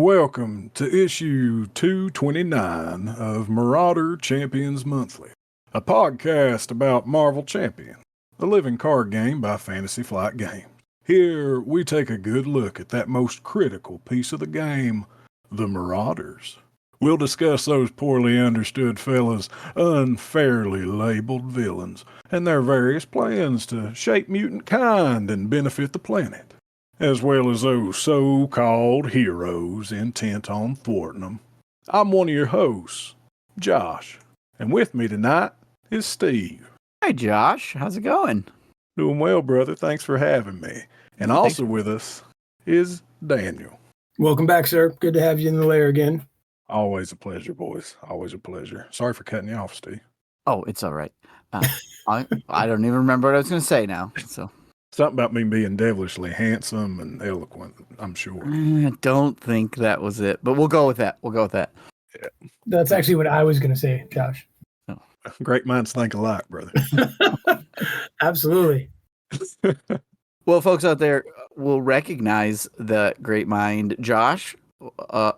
Welcome to issue 229 of Marauder Champions Monthly, a podcast about Marvel Champion, a living card game by Fantasy Flight Games. Here, we take a good look at that most critical piece of the game, the Marauders. We'll discuss those poorly understood fellas, unfairly labeled villains, and their various plans to shape mutant kind and benefit the planet, as well as those so-called heroes intent on thwarting them. I'm one of your hosts, Josh, and with me tonight is Steve. Hi, Josh. How's it going? Doing well, brother. Thanks for having me. And also with us is Daniel. Welcome back, sir. Good to have you in the lair again. Always a pleasure, boys. Always a pleasure. Sorry for cutting you off, Steve. Oh, it's all right. I don't even remember what I was going to say now. So something about me being devilishly handsome and eloquent, I'm sure. I don't think that was it, but we'll go with that. Yeah. That's actually what I was going to say, Josh. Oh. Great minds think alike, brother. Absolutely. Well, folks out there will recognize the great mind, Josh,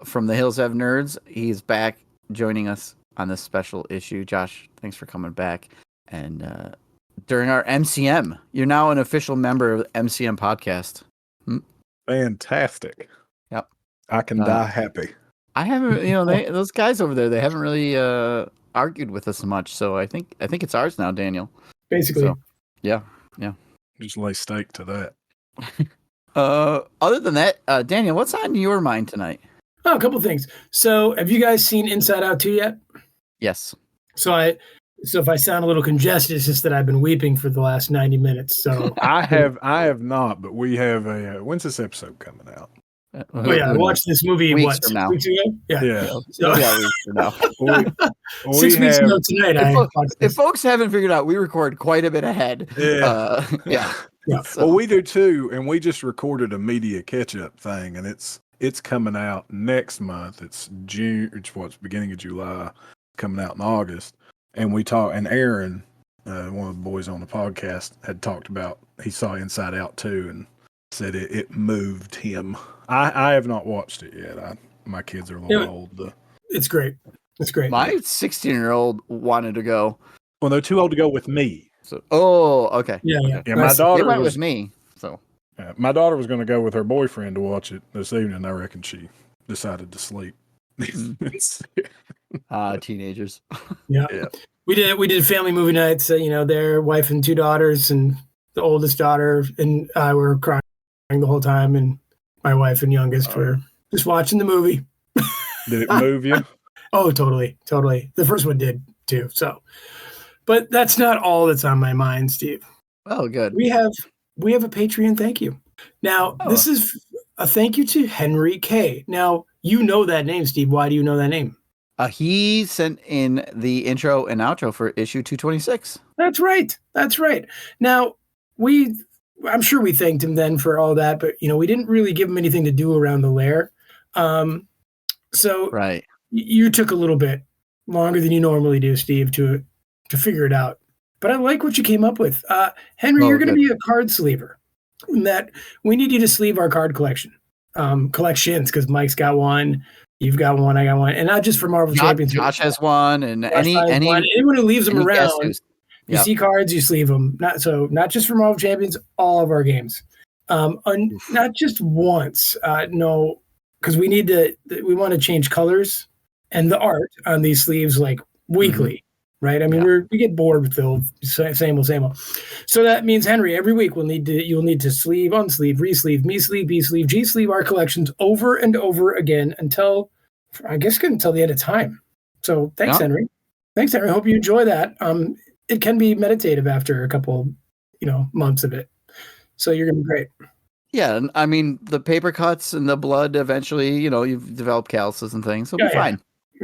from the Hills Have Nerds. He's back joining us on this special issue. Josh, thanks for coming back. And during our MCM, you're now an official member of the MCM podcast. Fantastic. Yep. I can die happy. I haven't, those guys over there, they haven't really argued with us much. So I think it's ours now, Daniel. Basically. So, yeah. Just lay stake to that. Other than that, Daniel, what's on your mind tonight? Oh, a couple things. So have you guys seen Inside Out 2 yet? Yes. So if I sound a little congested, it's just that I've been weeping for the last 90 minutes. So I have not, but we have a when's this episode coming out? I watched this movie weeks from now. 6 weeks ago? Yeah. So, weeks from now. 6 weeks ago tonight. If folks haven't figured out, we record quite a bit ahead. Yeah. Yeah. So. Well, we do too, and we just recorded a media catch-up thing, and it's coming out next month. It's June. It's beginning of July, coming out in August. And and Aaron, one of the boys on the podcast, had talked about he saw Inside Out 2 and said it moved him. I have not watched it yet. My kids are a little old. It's great. It's great. My 16-year-old wanted to go. Well, they're too old to go with me. So, okay. Yeah. My daughter went with me. So my daughter was going to go with her boyfriend to watch it this evening. I reckon she decided to sleep. Teenagers. Yeah. We did family movie nights. Their wife and 2 daughters, and the oldest daughter and I were crying the whole time, and my wife and youngest were just watching the movie. Did it move you? Oh, totally. The first one did too. So, but that's not all that's on my mind, Steve. Oh, good. We have a Patreon thank you. Now, This is a thank you to Henry K. Now, you know that name, Steve. Why do you know that name? He sent in the intro and outro for issue 226. That's right. Now, I'm sure we thanked him then for all that, but we didn't really give him anything to do around the lair. So right. You took a little bit longer than you normally do, Steve, to figure it out. But I like what you came up with. Henry, you're going to be a card sleever. That we need you to sleeve our card collections, because Mike's got one, you've got one, I got one, and not just for Marvel Champions. Josh has one, and anyone who leaves them around. You see cards, you sleeve them. Not just for Marvel Champions, all of our games. Not just once. No, because we want to change colors and the art on these sleeves like weekly, right? I mean, we get bored with the same old. So that means, Henry, every week you'll need to sleeve, unsleeve, re-sleeve, me-sleeve, B-sleeve, G-sleeve our collections over and over again until the end of time. So thanks, Henry. I hope you enjoy that. It can be meditative after a couple, months of it. So you're going to be great. Yeah, I mean, the paper cuts and the blood eventually, you've developed calluses and things. It'll be fine.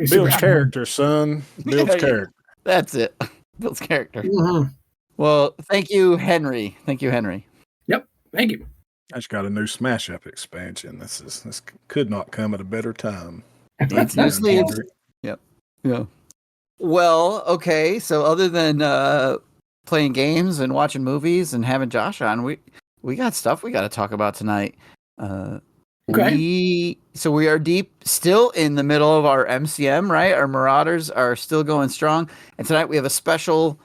Builds character, son. Builds character. That's it. Builds character. Mm-hmm. Well, thank you, Henry. Yep, thank you. I just got a new Smash Up expansion. This could not come at a better time. It's new sleeves. Yep. Yeah. Well, okay. So other than playing games and watching movies and having Josh on, we got stuff we got to talk about tonight. Okay. We are deep still in the middle of our MCM, right? Our Marauders are still going strong. And tonight we have a special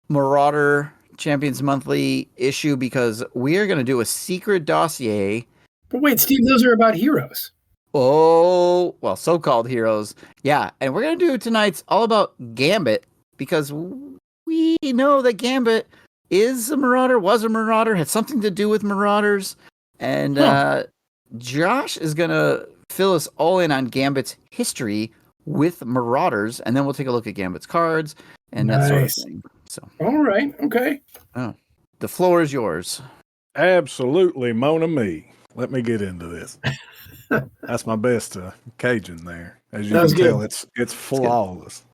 Marauder Champions Monthly issue because we are going to do a secret dossier. But wait, Steve, those are about heroes. Oh, well, so-called heroes. Yeah, and we're going to do tonight's all about Gambit because we know that Gambit is a Marauder, was a Marauder, had something to do with Marauders. And Josh is going to fill us all in on Gambit's history with Marauders, and then we'll take a look at Gambit's cards and that sort of thing. So, all right, okay. Oh, the floor is yours. Absolutely, Mona me. Let me get into this. That's my best Cajun there. As you can tell, it's flawless.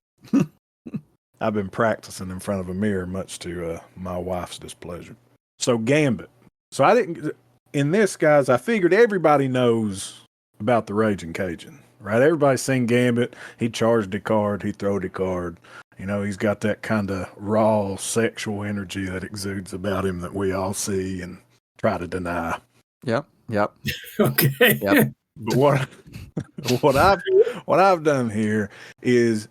I've been practicing in front of a mirror, much to my wife's displeasure. So Gambit. So I didn't. In this, guys, I figured everybody knows about the Ragin Cajun, right? Everybody's seen Gambit. He charged a card. He throwed a card. You know, he's got that kind of raw sexual energy that exudes about him that we all see and try to deny. Yep. Okay. Yep. But what I've done here is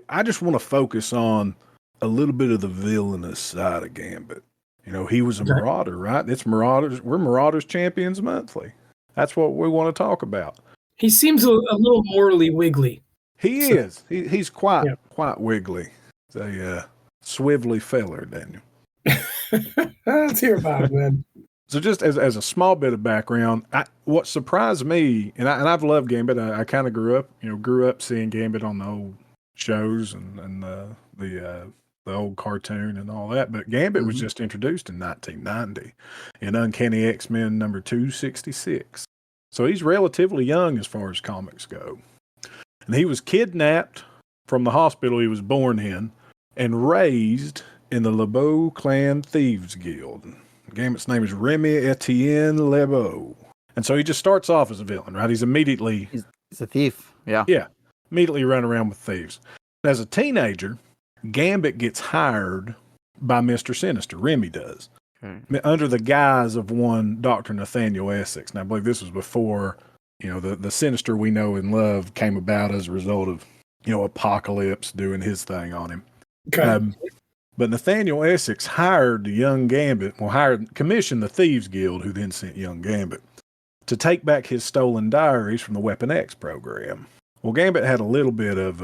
I just want to focus on a little bit of the villainous side of Gambit. You know, he was a Marauder, right? It's Marauders. We're Marauders Champions Monthly. That's what we want to talk about. He seems a little morally wiggly. He is. He's quite wiggly. He's a swivelly feller, Daniel. Let's hear about it, man. So just as a small bit of background, what surprised me, and I've loved Gambit. I kind of grew up seeing Gambit on the old shows and the old cartoon and all that. But Gambit was just introduced in 1990 in Uncanny X-Men number 266. So he's relatively young as far as comics go. And he was kidnapped from the hospital he was born in and raised in the LeBeau Clan Thieves Guild. Gambit's name is Remy Etienne LeBeau. And so he just starts off as a villain, right? He's a thief. Yeah. Yeah. Immediately run around with thieves. As a teenager, Gambit gets hired by Mr. Sinister. Remy does. Under the guise of one Dr. Nathaniel Essex. And I believe this was before, the Sinister we know and love came about as a result of, Apocalypse doing his thing on him. Okay. But Nathaniel Essex hired the young Gambit, commissioned the Thieves Guild, who then sent young Gambit, to take back his stolen diaries from the Weapon X program. Well, Gambit had a little bit of,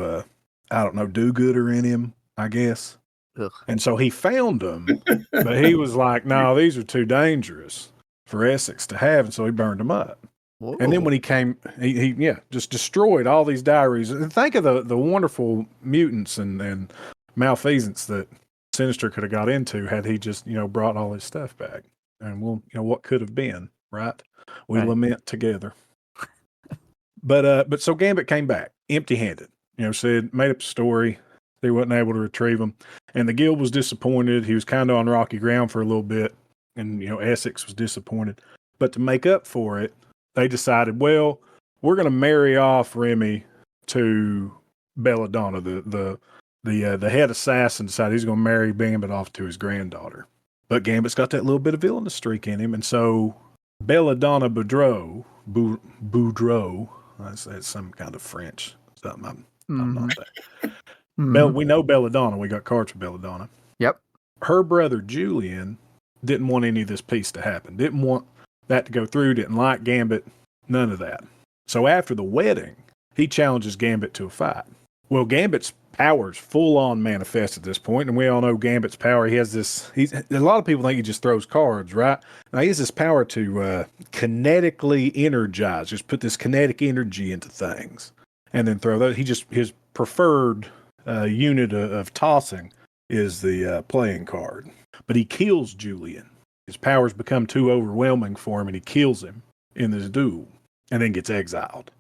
do-gooder in him, I guess. Ugh. And so he found them, but he was like, no, these are too dangerous for Essex to have, and so he burned them up. Whoa. And then when he came, he just destroyed all these diaries. And think of the wonderful mutants and malfeasance that Sinister could have got into had he just, brought all his stuff back. And what could have been, right? We lament together. But so Gambit came back empty-handed, made up a story. They wasn't able to retrieve them. And the guild was disappointed. He was kind of on rocky ground for a little bit. And, Essex was disappointed. But to make up for it, they decided, well, we're going to marry off Remy to Belladonna. The head assassin decided he's going to marry Gambit off to his granddaughter. But Gambit's got that little bit of villainous streak in him. And so Belladonna Boudreaux, that's some kind of French, something I'm not that. We know Belladonna. We got cards for Belladonna. Yep. Her brother Julian didn't want any of this piece to happen. Didn't want that to go through. Didn't like Gambit. None of that. So after the wedding, he challenges Gambit to a fight. Well, Gambit's power's full on manifest at this point, and we all know Gambit's power. He has this. A lot of people think he just throws cards, right? Now he has this power to kinetically energize. Just put this kinetic energy into things, and then throw those. His preferred unit of tossing is the playing card. But he kills Julian. His powers become too overwhelming for him, and he kills him in this duel, and then gets exiled.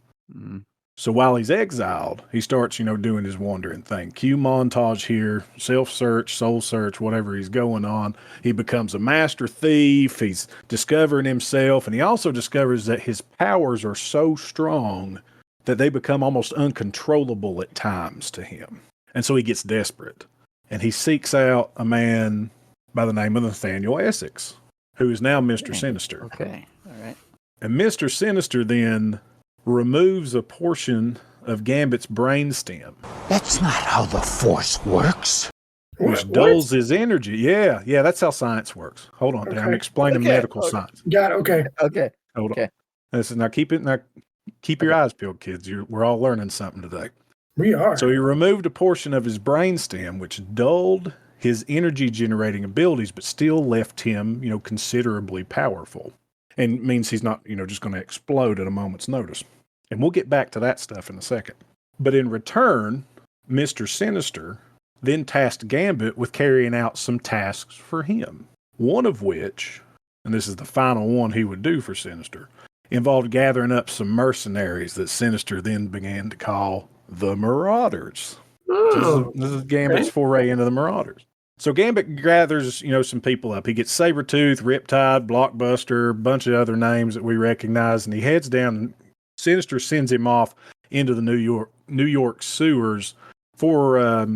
So while he's exiled, he starts, doing his wandering thing. Cue montage here, self-search, soul search, whatever he's going on. He becomes a master thief. He's discovering himself, and he also discovers that his powers are so strong that they become almost uncontrollable at times to him. And so he gets desperate, and he seeks out a man by the name of Nathaniel Essex, who is now Mr. Sinister. Okay, all right. And Mr. Sinister then removes a portion of Gambit's brainstem. That's not how the Force works. Which dulls his energy. Yeah, that's how science works. Hold on, I'm explaining medical science. Got it. Okay. Hold on. Listen, now keep your eyes peeled, kids. We're all learning something today. We are. So he removed a portion of his brainstem, which dulled his energy generating abilities, but still left him, considerably powerful. And means he's not, just going to explode at a moment's notice. And we'll get back to that stuff in a second. But in return, Mr. Sinister then tasked Gambit with carrying out some tasks for him. One of which, and this is the final one he would do for Sinister, involved gathering up some mercenaries that Sinister then began to call the Marauders. This is Gambit's foray into the Marauders. So Gambit gathers, some people up. He gets Sabretooth, Riptide, Blockbuster, a bunch of other names that we recognize, and he heads down, and Sinister sends him off into the New York sewers for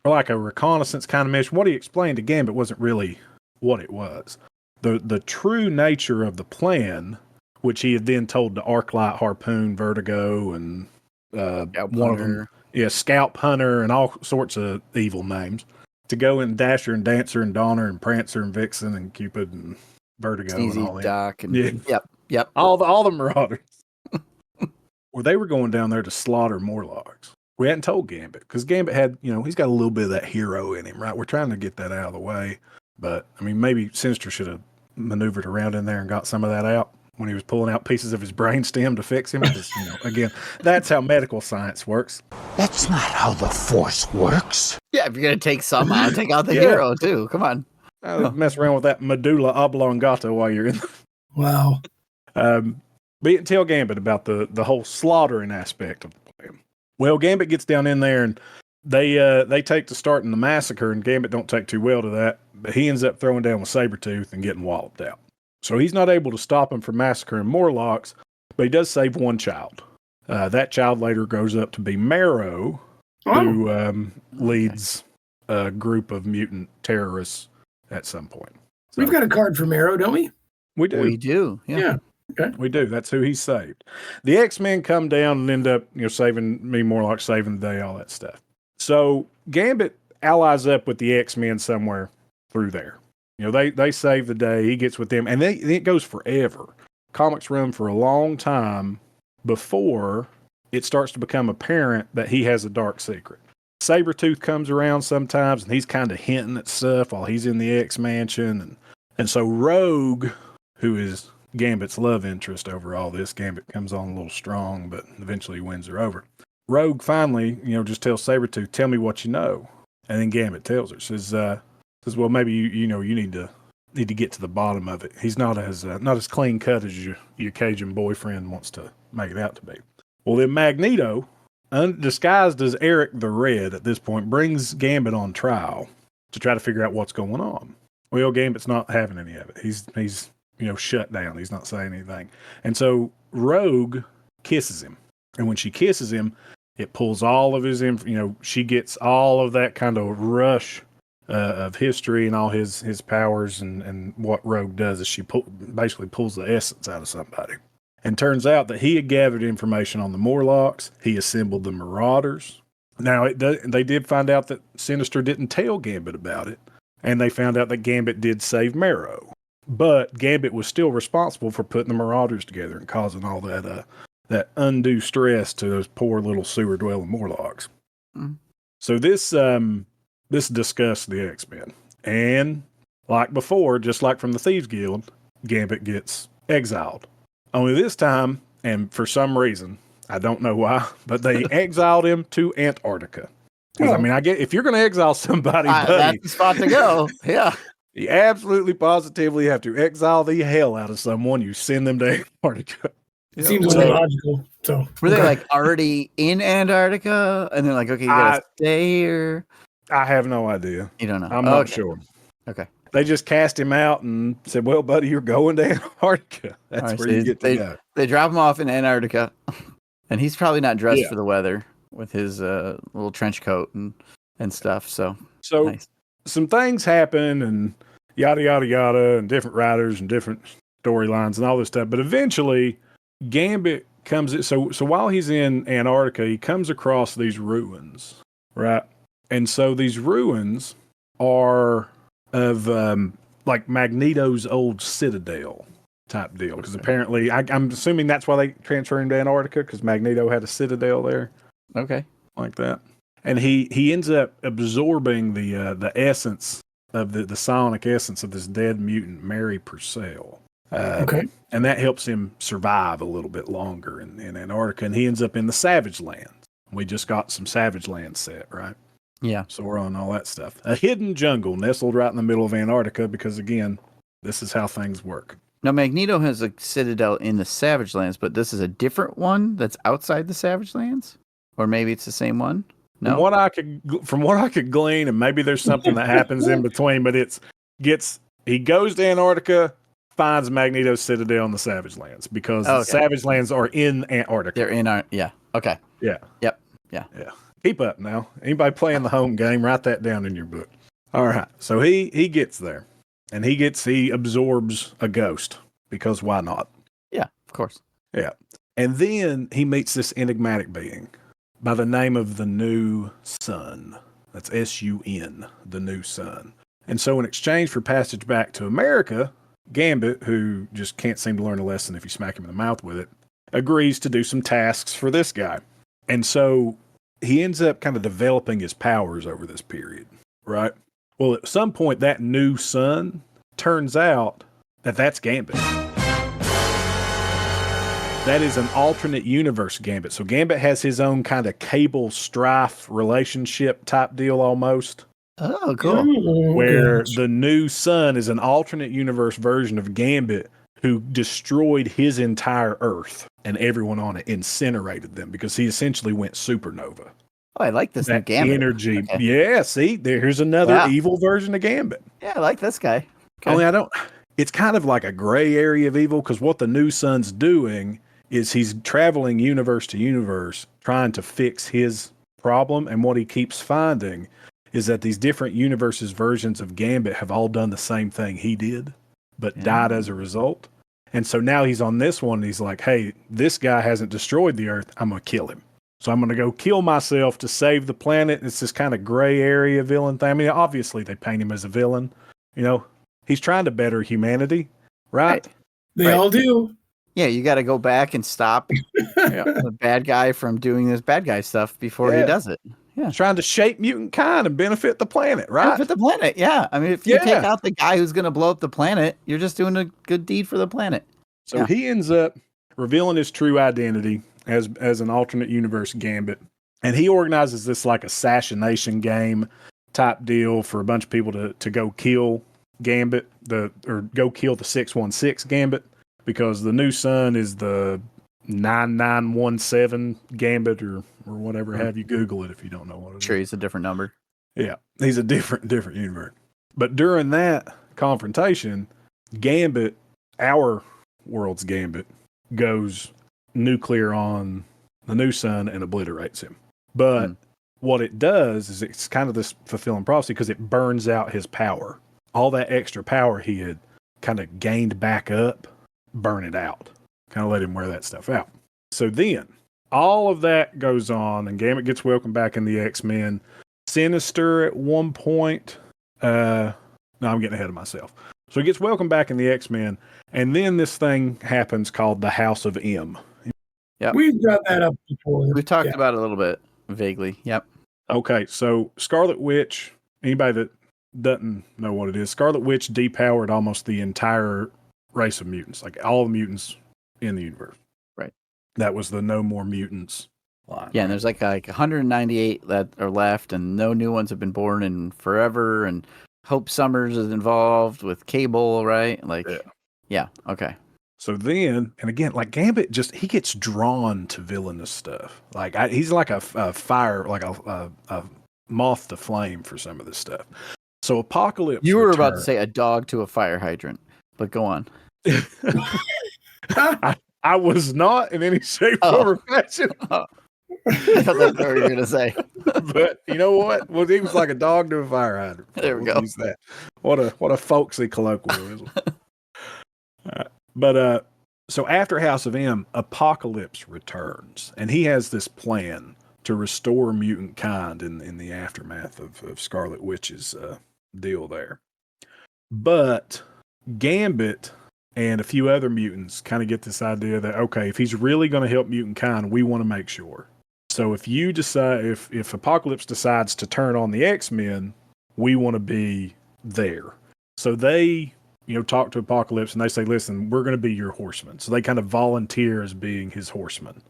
like a reconnaissance kind of mission. What he explained to Gambit wasn't really what it was. The true nature of the plan, which he had then told to Arclight, Harpoon, Vertigo, and one of them, Scalp Hunter, and all sorts of evil names, to go in Dasher and Dancer and Donner and Prancer and Vixen and Cupid and Vertigo Sneezy, and all that. Doc and yep. All the Marauders. Well, they were going down there to slaughter Morlocks. We hadn't told Gambit, because Gambit had, he's got a little bit of that hero in him, right? We're trying to get that out of the way. But, maybe Sinister should have maneuvered around in there and got some of that out when he was pulling out pieces of his brainstem to fix him. Because, again, that's how medical science works. That's not how the Force works. Yeah, if you're going to take some out, take out the hero, too. Come on. Mess around with that medulla oblongata while you're in. Wow. But you can tell Gambit about the whole slaughtering aspect of the plan. Well, Gambit gets down in there, and they take to starting the massacre, and Gambit don't take too well to that, but he ends up throwing down with Sabretooth and getting walloped out. So he's not able to stop him from massacring Morlocks, but he does save one child. That child later grows up to be Marrow, who leads a group of mutant terrorists at some point. So, we've got a card for Marrow, don't we? We do. We do. Yeah. Okay. We do. That's who he saved. The X-Men come down and end up, saving me Morlock, saving the day, all that stuff. So Gambit allies up with the X-Men somewhere through there. They save the day. He gets with them, and it goes forever. Comics run for a long time before it starts to become apparent that he has a dark secret. Sabretooth comes around sometimes, and he's kind of hinting at stuff while he's in the X-Mansion. And so Rogue, who is Gambit's love interest over all this, Gambit comes on a little strong, but eventually wins her over. Rogue finally, just tells Sabretooth, tell me what you know. And then Gambit tells her, says, well, maybe you need to get to the bottom of it. He's not as clean cut as your Cajun boyfriend wants to make it out to be. Well, then Magneto, disguised as Eric the Red at this point, brings Gambit on trial to try to figure out what's going on. Well, Gambit's not having any of it. He's shut down. He's not saying anything. And so Rogue kisses him. And when she kisses him, it pulls all of his, she gets all of that kind of rush of history and all his powers. And what Rogue does is she basically pulls the essence out of somebody. And turns out that he had gathered information on the Morlocks. He assembled the Marauders. Now, they did find out that Sinister didn't tell Gambit about it. And they found out that Gambit did save Marrow. But Gambit was still responsible for putting the Marauders together and causing all that undue stress to those poor little sewer-dwelling Morlocks. Mm. So this discussed the X-Men. And like before, just like from the Thieves Guild, Gambit gets exiled. Only this time, and for some reason, I don't know why, but they exiled him to Antarctica. Because, I get, if you're going to exile somebody, buddy, that's the spot to go. Yeah. You absolutely positively have to exile the hell out of someone. You send them to Antarctica. It seems logical. So were they already in Antarctica? And they're like, okay, you gotta stay here. I have no idea. You don't know. I'm not sure. Okay. They just cast him out and said, well, buddy, you're going to Antarctica. That's where you get to go. They drop him off in Antarctica. And he's probably not dressed for the weather with his little trench coat and stuff. So nice. Some things happen and yada, yada, yada, and different writers and different storylines and all this stuff. But eventually, Gambit comes. So while he's in Antarctica, he comes across these ruins, right? And so these ruins are of like Magneto's old citadel type deal. Because apparently, I'm assuming that's why they transferred him to Antarctica, because Magneto had a citadel there. Okay. Like that. And he ends up absorbing the essence of the psionic essence of this dead mutant, Mary Purcell. Okay. And that helps him survive a little bit longer in Antarctica. And he ends up in the Savage Lands. We just got some Savage Lands set, right? Yeah. So we're on all that stuff. A hidden jungle nestled right in the middle of Antarctica because, again, this is how things work. Now, Magneto has a citadel in the Savage Lands, but this is a different one that's outside the Savage Lands? Or maybe it's the same one? No. From what I could glean, and maybe there's something that happens in between, but he goes to Antarctica, finds Magneto's citadel in the Savage Lands because the Savage Lands are in Antarctica. They're in yeah. Okay. Yeah. Yep. Yeah. Yeah. Keep up now. Anybody playing the home game, write that down in your book. All right. So he gets there, and he absorbs a ghost because why not? Yeah, of course. Yeah. And then he meets this enigmatic being by the name of the New Sun. That's S-U-N, the New Sun. And so in exchange for passage back to America, Gambit, who just can't seem to learn a lesson if you smack him in the mouth with it, agrees to do some tasks for this guy. And so he ends up kind of developing his powers over this period, right? Well, at some point, that New Sun turns out that that's Gambit. That is an alternate universe Gambit. So Gambit has his own kind of Cable Strife relationship type deal almost. Oh, cool. Where the New Sun is an alternate universe version of Gambit who destroyed his entire Earth and everyone on it, incinerated them because he essentially went supernova. Oh, I like this that Gambit. Energy. Okay. Yeah, see, here's another evil version of Gambit. Yeah, I like this guy. Okay. Only it's kind of like a gray area of evil because what the New Sun's doing is he's traveling universe to universe trying to fix his problem. And what he keeps finding is that these different universes versions of Gambit have all done the same thing he did, but died as a result. And so now he's on this one. And he's like, hey, this guy hasn't destroyed the Earth. I'm going to kill him. So I'm going to go kill myself to save the planet. It's this kind of gray area villain thing. I mean, obviously they paint him as a villain. You know, he's trying to better humanity, right? They all do. Yeah, you got to go back and stop the bad guy from doing this bad guy stuff before he does it. Yeah, trying to shape mutant kind and benefit the planet, right? Benefit the planet, yeah. I mean, if you take out the guy who's going to blow up the planet, you're just doing a good deed for the planet. So he ends up revealing his true identity as an alternate universe Gambit, and he organizes this like assassination game type deal for a bunch of people to go kill Gambit, or go kill the 616 Gambit. Because the New Sun is the 9917 Gambit or whatever. Have you Google it if you don't know what it is. Sure, he's a different number. Yeah, he's a different universe. But during that confrontation, Gambit, our world's Gambit, goes nuclear on the New Sun and obliterates him. But what it does is it's kind of this fulfilling prophecy because it burns out his power. All that extra power he had kind of gained back up, burn it out. Kind of let him wear that stuff out. So then, all of that goes on, and Gambit gets welcomed back in the X-Men. Sinister at one point. No, I'm getting ahead of myself. So he gets welcomed back in the X-Men, and then this thing happens called the House of M. Yeah, we've got that up before. We've talked about it a little bit, vaguely. Yep. Okay, so Scarlet Witch, anybody that doesn't know what it is, Scarlet Witch depowered almost the entire race of mutants, like all the mutants in the universe. Right. That was the No More Mutants line. Yeah, and there's like 198 that are left, and no new ones have been born in forever, and Hope Summers is involved with Cable, right? Like, yeah, okay. So then, and again, like Gambit he gets drawn to villainous stuff. Like he's like a fire, like a moth to flame for some of this stuff. So Apocalypse. You were about to say a dog to a fire hydrant, but go on. I was not in any shape, form, or fashion. I thought that's what you were going to say. But you know what? Well, he was like a dog to a fire hydrant. There we go. Use that. What a folksy colloquialism. But so after House of M, Apocalypse returns, and he has this plan to restore mutant kind in the aftermath of Scarlet Witch's deal there. But Gambit and a few other mutants kind of get this idea that, okay, if he's really going to help mutant kind, we want to make sure. So if you decide, if Apocalypse decides to turn on the X-Men, we want to be there. So they, talk to Apocalypse and they say, listen, we're going to be your horsemen. So they kind of volunteer as being his horsemen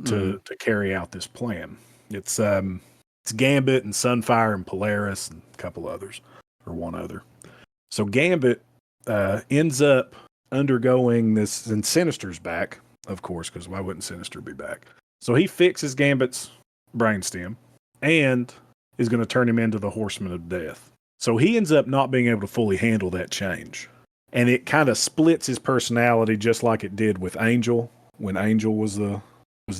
to carry out this plan. It's Gambit and Sunfire and Polaris and a couple others, or one other. So Gambit ends up undergoing this, and Sinister's back, of course, because why wouldn't Sinister be back? So he fixes Gambit's brainstem and is going to turn him into the Horseman of Death. So he ends up not being able to fully handle that change. And it kind of splits his personality just like it did with Angel when Angel was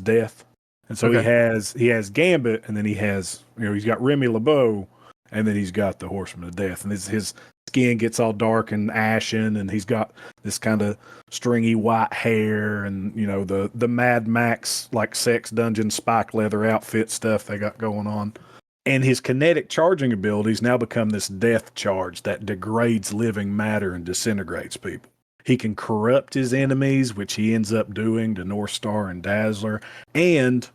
Death. And so he has Gambit, and then he has, he's got Remy LeBeau, and then he's got the Horseman of Death. And his skin gets all dark and ashen, and he's got this kind of stringy white hair and, the Mad Max, like sex dungeon spike leather outfit stuff they got going on. And his kinetic charging abilities now become this death charge that degrades living matter and disintegrates people. He can corrupt his enemies, which he ends up doing to North Star and Dazzler. And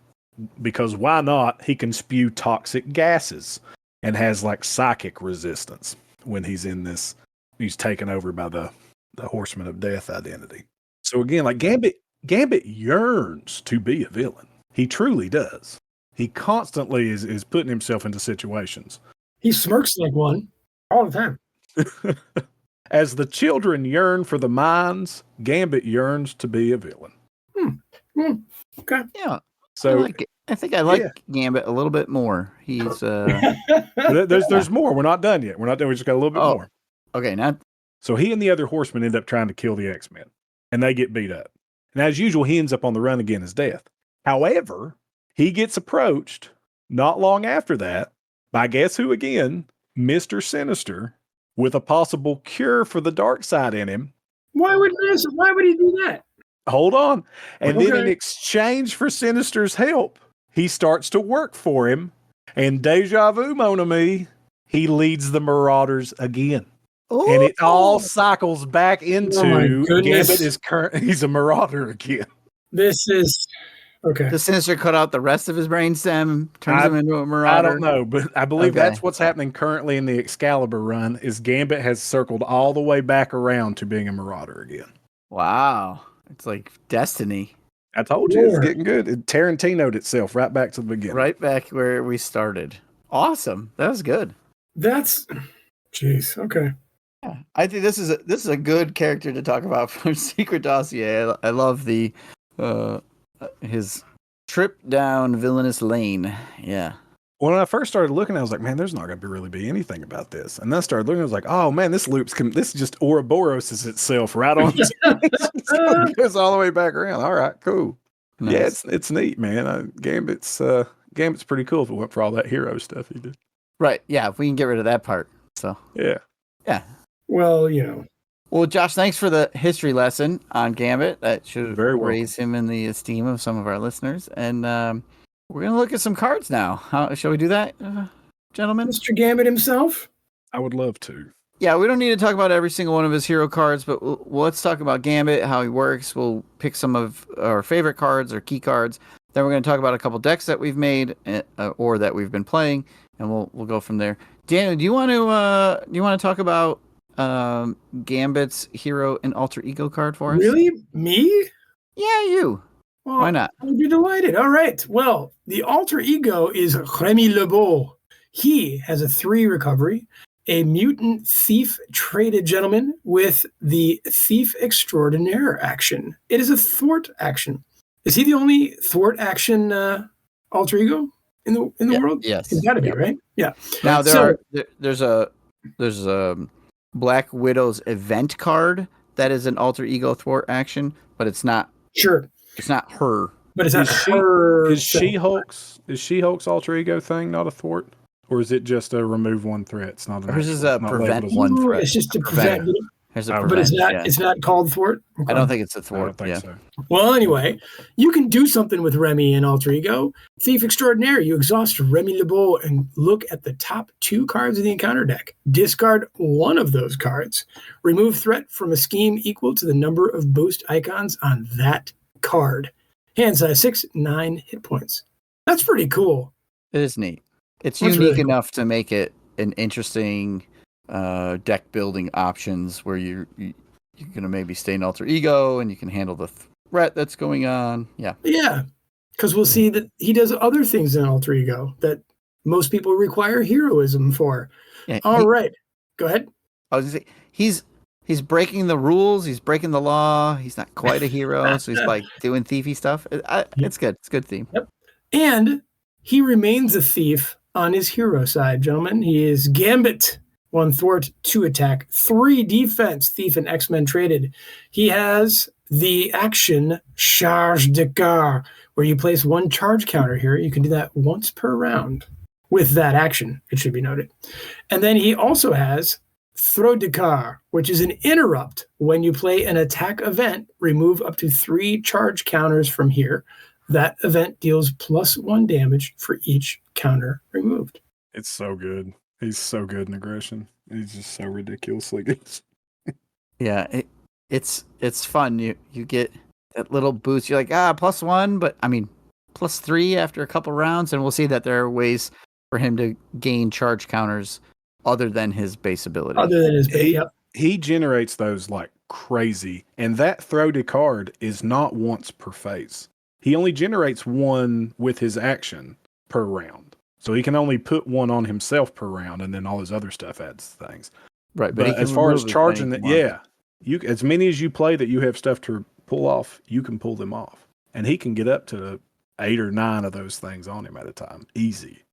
because why not, he can spew toxic gases and has like psychic resistance when he's taken over by the Horseman of Death identity. So again, like Gambit yearns to be a villain. He truly does. He constantly is putting himself into situations. He smirks like one all the time. As the children yearn for the mines, Gambit yearns to be a villain. Okay. Yeah. So I think I like Gambit a little bit more. He's there's more. We're not done yet. We're not done. We just got a little bit more. Okay, now so he and the other horsemen end up trying to kill the X-Men, and they get beat up. And as usual, he ends up on the run again as Death. However, he gets approached not long after that by guess who again? Mr. Sinister, with a possible cure for the dark side in him. Why would he do that? Hold on. And then in exchange for Sinister's help, he starts to work for him. And deja vu, mon ami, he leads the Marauders again. Ooh. And it all cycles back into Gambit he's a Marauder again. This is okay. The Sinister cut out the rest of his brainstem, turns him into a Marauder. I don't know, but I believe that's what's happening currently in the Excalibur run. Is Gambit has circled all the way back around to being a Marauder again. Wow, it's like destiny. I told you it's getting good. It Tarantino'd itself right back to the beginning, right back where we started. Awesome, that was good. Jeez. Okay. Yeah, I think this is a good character to talk about from Secret Dossier. I love the his trip down villainous lane. Yeah. When I first started looking, I was like, man, there's not going to really be anything about this. And then I started looking, I was like, oh man, this just Ouroboros itself right on. It goes all the way back around. All right, cool. Nice. Yeah, it's neat, man. Gambit's pretty cool if it went for all that hero stuff he did. Right. Yeah. If we can get rid of that part. So. Yeah. Yeah. Well, Well, Josh, thanks for the history lesson on Gambit. That should raise him in the esteem of some of our listeners. And we're going to look at some cards now. Shall we do that, gentlemen? Mr. Gambit himself? I would love to. Yeah, we don't need to talk about every single one of his hero cards, but let's talk about Gambit, how he works. We'll pick some of our favorite cards or key cards. Then we're going to talk about a couple decks that we've made or that we've been playing, and we'll go from there. Daniel, do you want to talk about Gambit's hero and alter ego card for us? Really? Me? Yeah, you. Well, why not? I'd be delighted. All right. Well, the alter ego is Remy LeBeau. He has a 3 recovery, a mutant thief traded gentleman with the thief extraordinaire action. It is a thwart action. Is he the only thwart action alter ego in the world? Yes. It's got to be, right? Yeah. Now there's a Black Widow's event card that is an alter ego thwart action, but it's not. Sure. It's not her. But it's not her. Is She-Hulk's alter ego thing not a thwart? Or is it just a remove one threat? It's not. Hers is a prevent one threat. It's just to prevent. There's a Oh, but prevent. it's not called thwart. I don't think it's a I thwart. don't think so. Well, anyway, you can do something with Remy in Alter Ego. Thief Extraordinaire, you exhaust Remy LeBeau and look at the top 2 cards of the encounter deck. Discard one of those cards. Remove threat from a scheme equal to the number of boost icons on that card. Hand size 6, 9 hit points. That's pretty cool. It is neat. It's That's unique really cool. enough to make it an interesting deck building options where you're going to maybe stay in Alter Ego and you can handle the threat that's going on. Yeah. Yeah, because we'll see that he does other things in Alter Ego that most people require heroism for. Yeah, All right, go ahead. I was going to say, he's breaking the rules. He's breaking the law. He's not quite a hero. So he's like doing thiefy stuff. It's good. It's a good theme. Yep. And he remains a thief on his hero side, gentlemen. He is Gambit. 1 thwart, 2 attack, 3 defense, thief and X-Men traded. He has the action Charge de Car, where you place 1 charge counter here. You can do that once per round with that action, it should be noted. And then he also has Throw de Car, which is an interrupt. When you play an attack event, remove up to 3 charge counters from here. That event deals +1 damage for each counter removed. It's so good. He's so good in aggression. He's just so ridiculously good. Yeah, it's fun. You get that little boost. You're like, +1, but I mean, +3 after a couple rounds, and we'll see that there are ways for him to gain charge counters other than his base ability. Other than his base, yep. He generates those like crazy, and that throw to card is not once per phase. He only generates 1 with his action per round. So he can only put 1 on himself per round, and then all his other stuff adds things. Right, But as far as charging that, you as many as you play that you have stuff to pull off, you can pull them off, and he can get up to 8 or 9 of those things on him at a time, easy.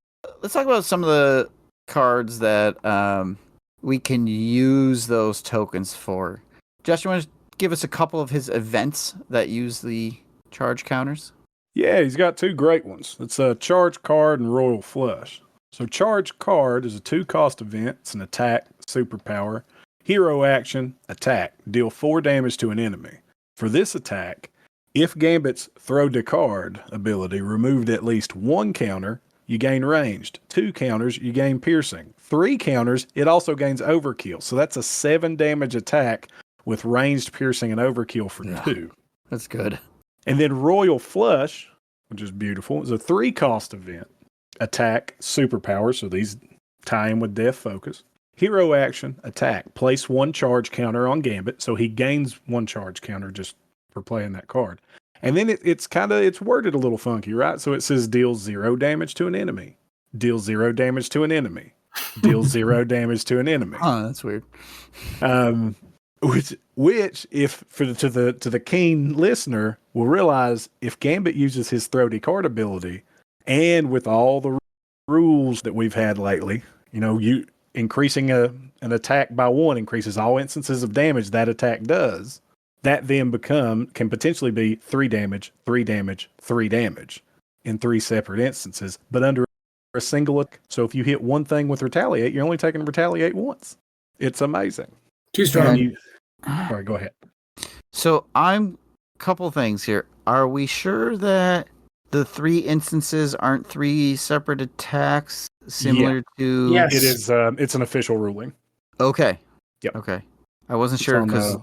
Let's talk about some of the cards that we can use those tokens for. Josh, you want to give us a couple of his events that use the charge counters? Yeah, he's got 2 great ones. It's a Charge Card and Royal Flush. So Charge Card is a 2-cost event. It's an attack, superpower. Hero action, attack. Deal 4 damage to an enemy. For this attack, if Gambit's Throw de Card ability removed at least 1 counter, you gain ranged. 2 counters, you gain piercing. 3 counters, it also gains overkill. So that's a 7 damage attack with ranged, piercing, and overkill for 2. That's good. And then Royal Flush, which is beautiful, is a 3-cost event. Attack, superpower, so these tie in with Death Focus. Hero action, attack. Place 1 charge counter on Gambit, so he gains 1 charge counter just for playing that card. And then it's worded a little funky, right? So it says deal 0 damage to an enemy. Deal 0 damage to an enemy. Deal 0 damage to an enemy. Oh, that's weird. Which, if to the keen listener, will realize if Gambit uses his throaty card ability, and with all the rules that we've had lately, you increasing an attack by 1 increases all instances of damage that attack does. That then can potentially be 3 damage, 3 damage, 3 damage in 3 separate instances, but under a single. So if you hit 1 thing with retaliate, you're only taking retaliate once. It's amazing. Too strong. Sorry, go ahead. So couple things here. Are we sure that the 3 instances aren't 3 separate attacks similar to? Yes. It is. It's an official ruling. Okay. Yep. Okay. I wasn't sure because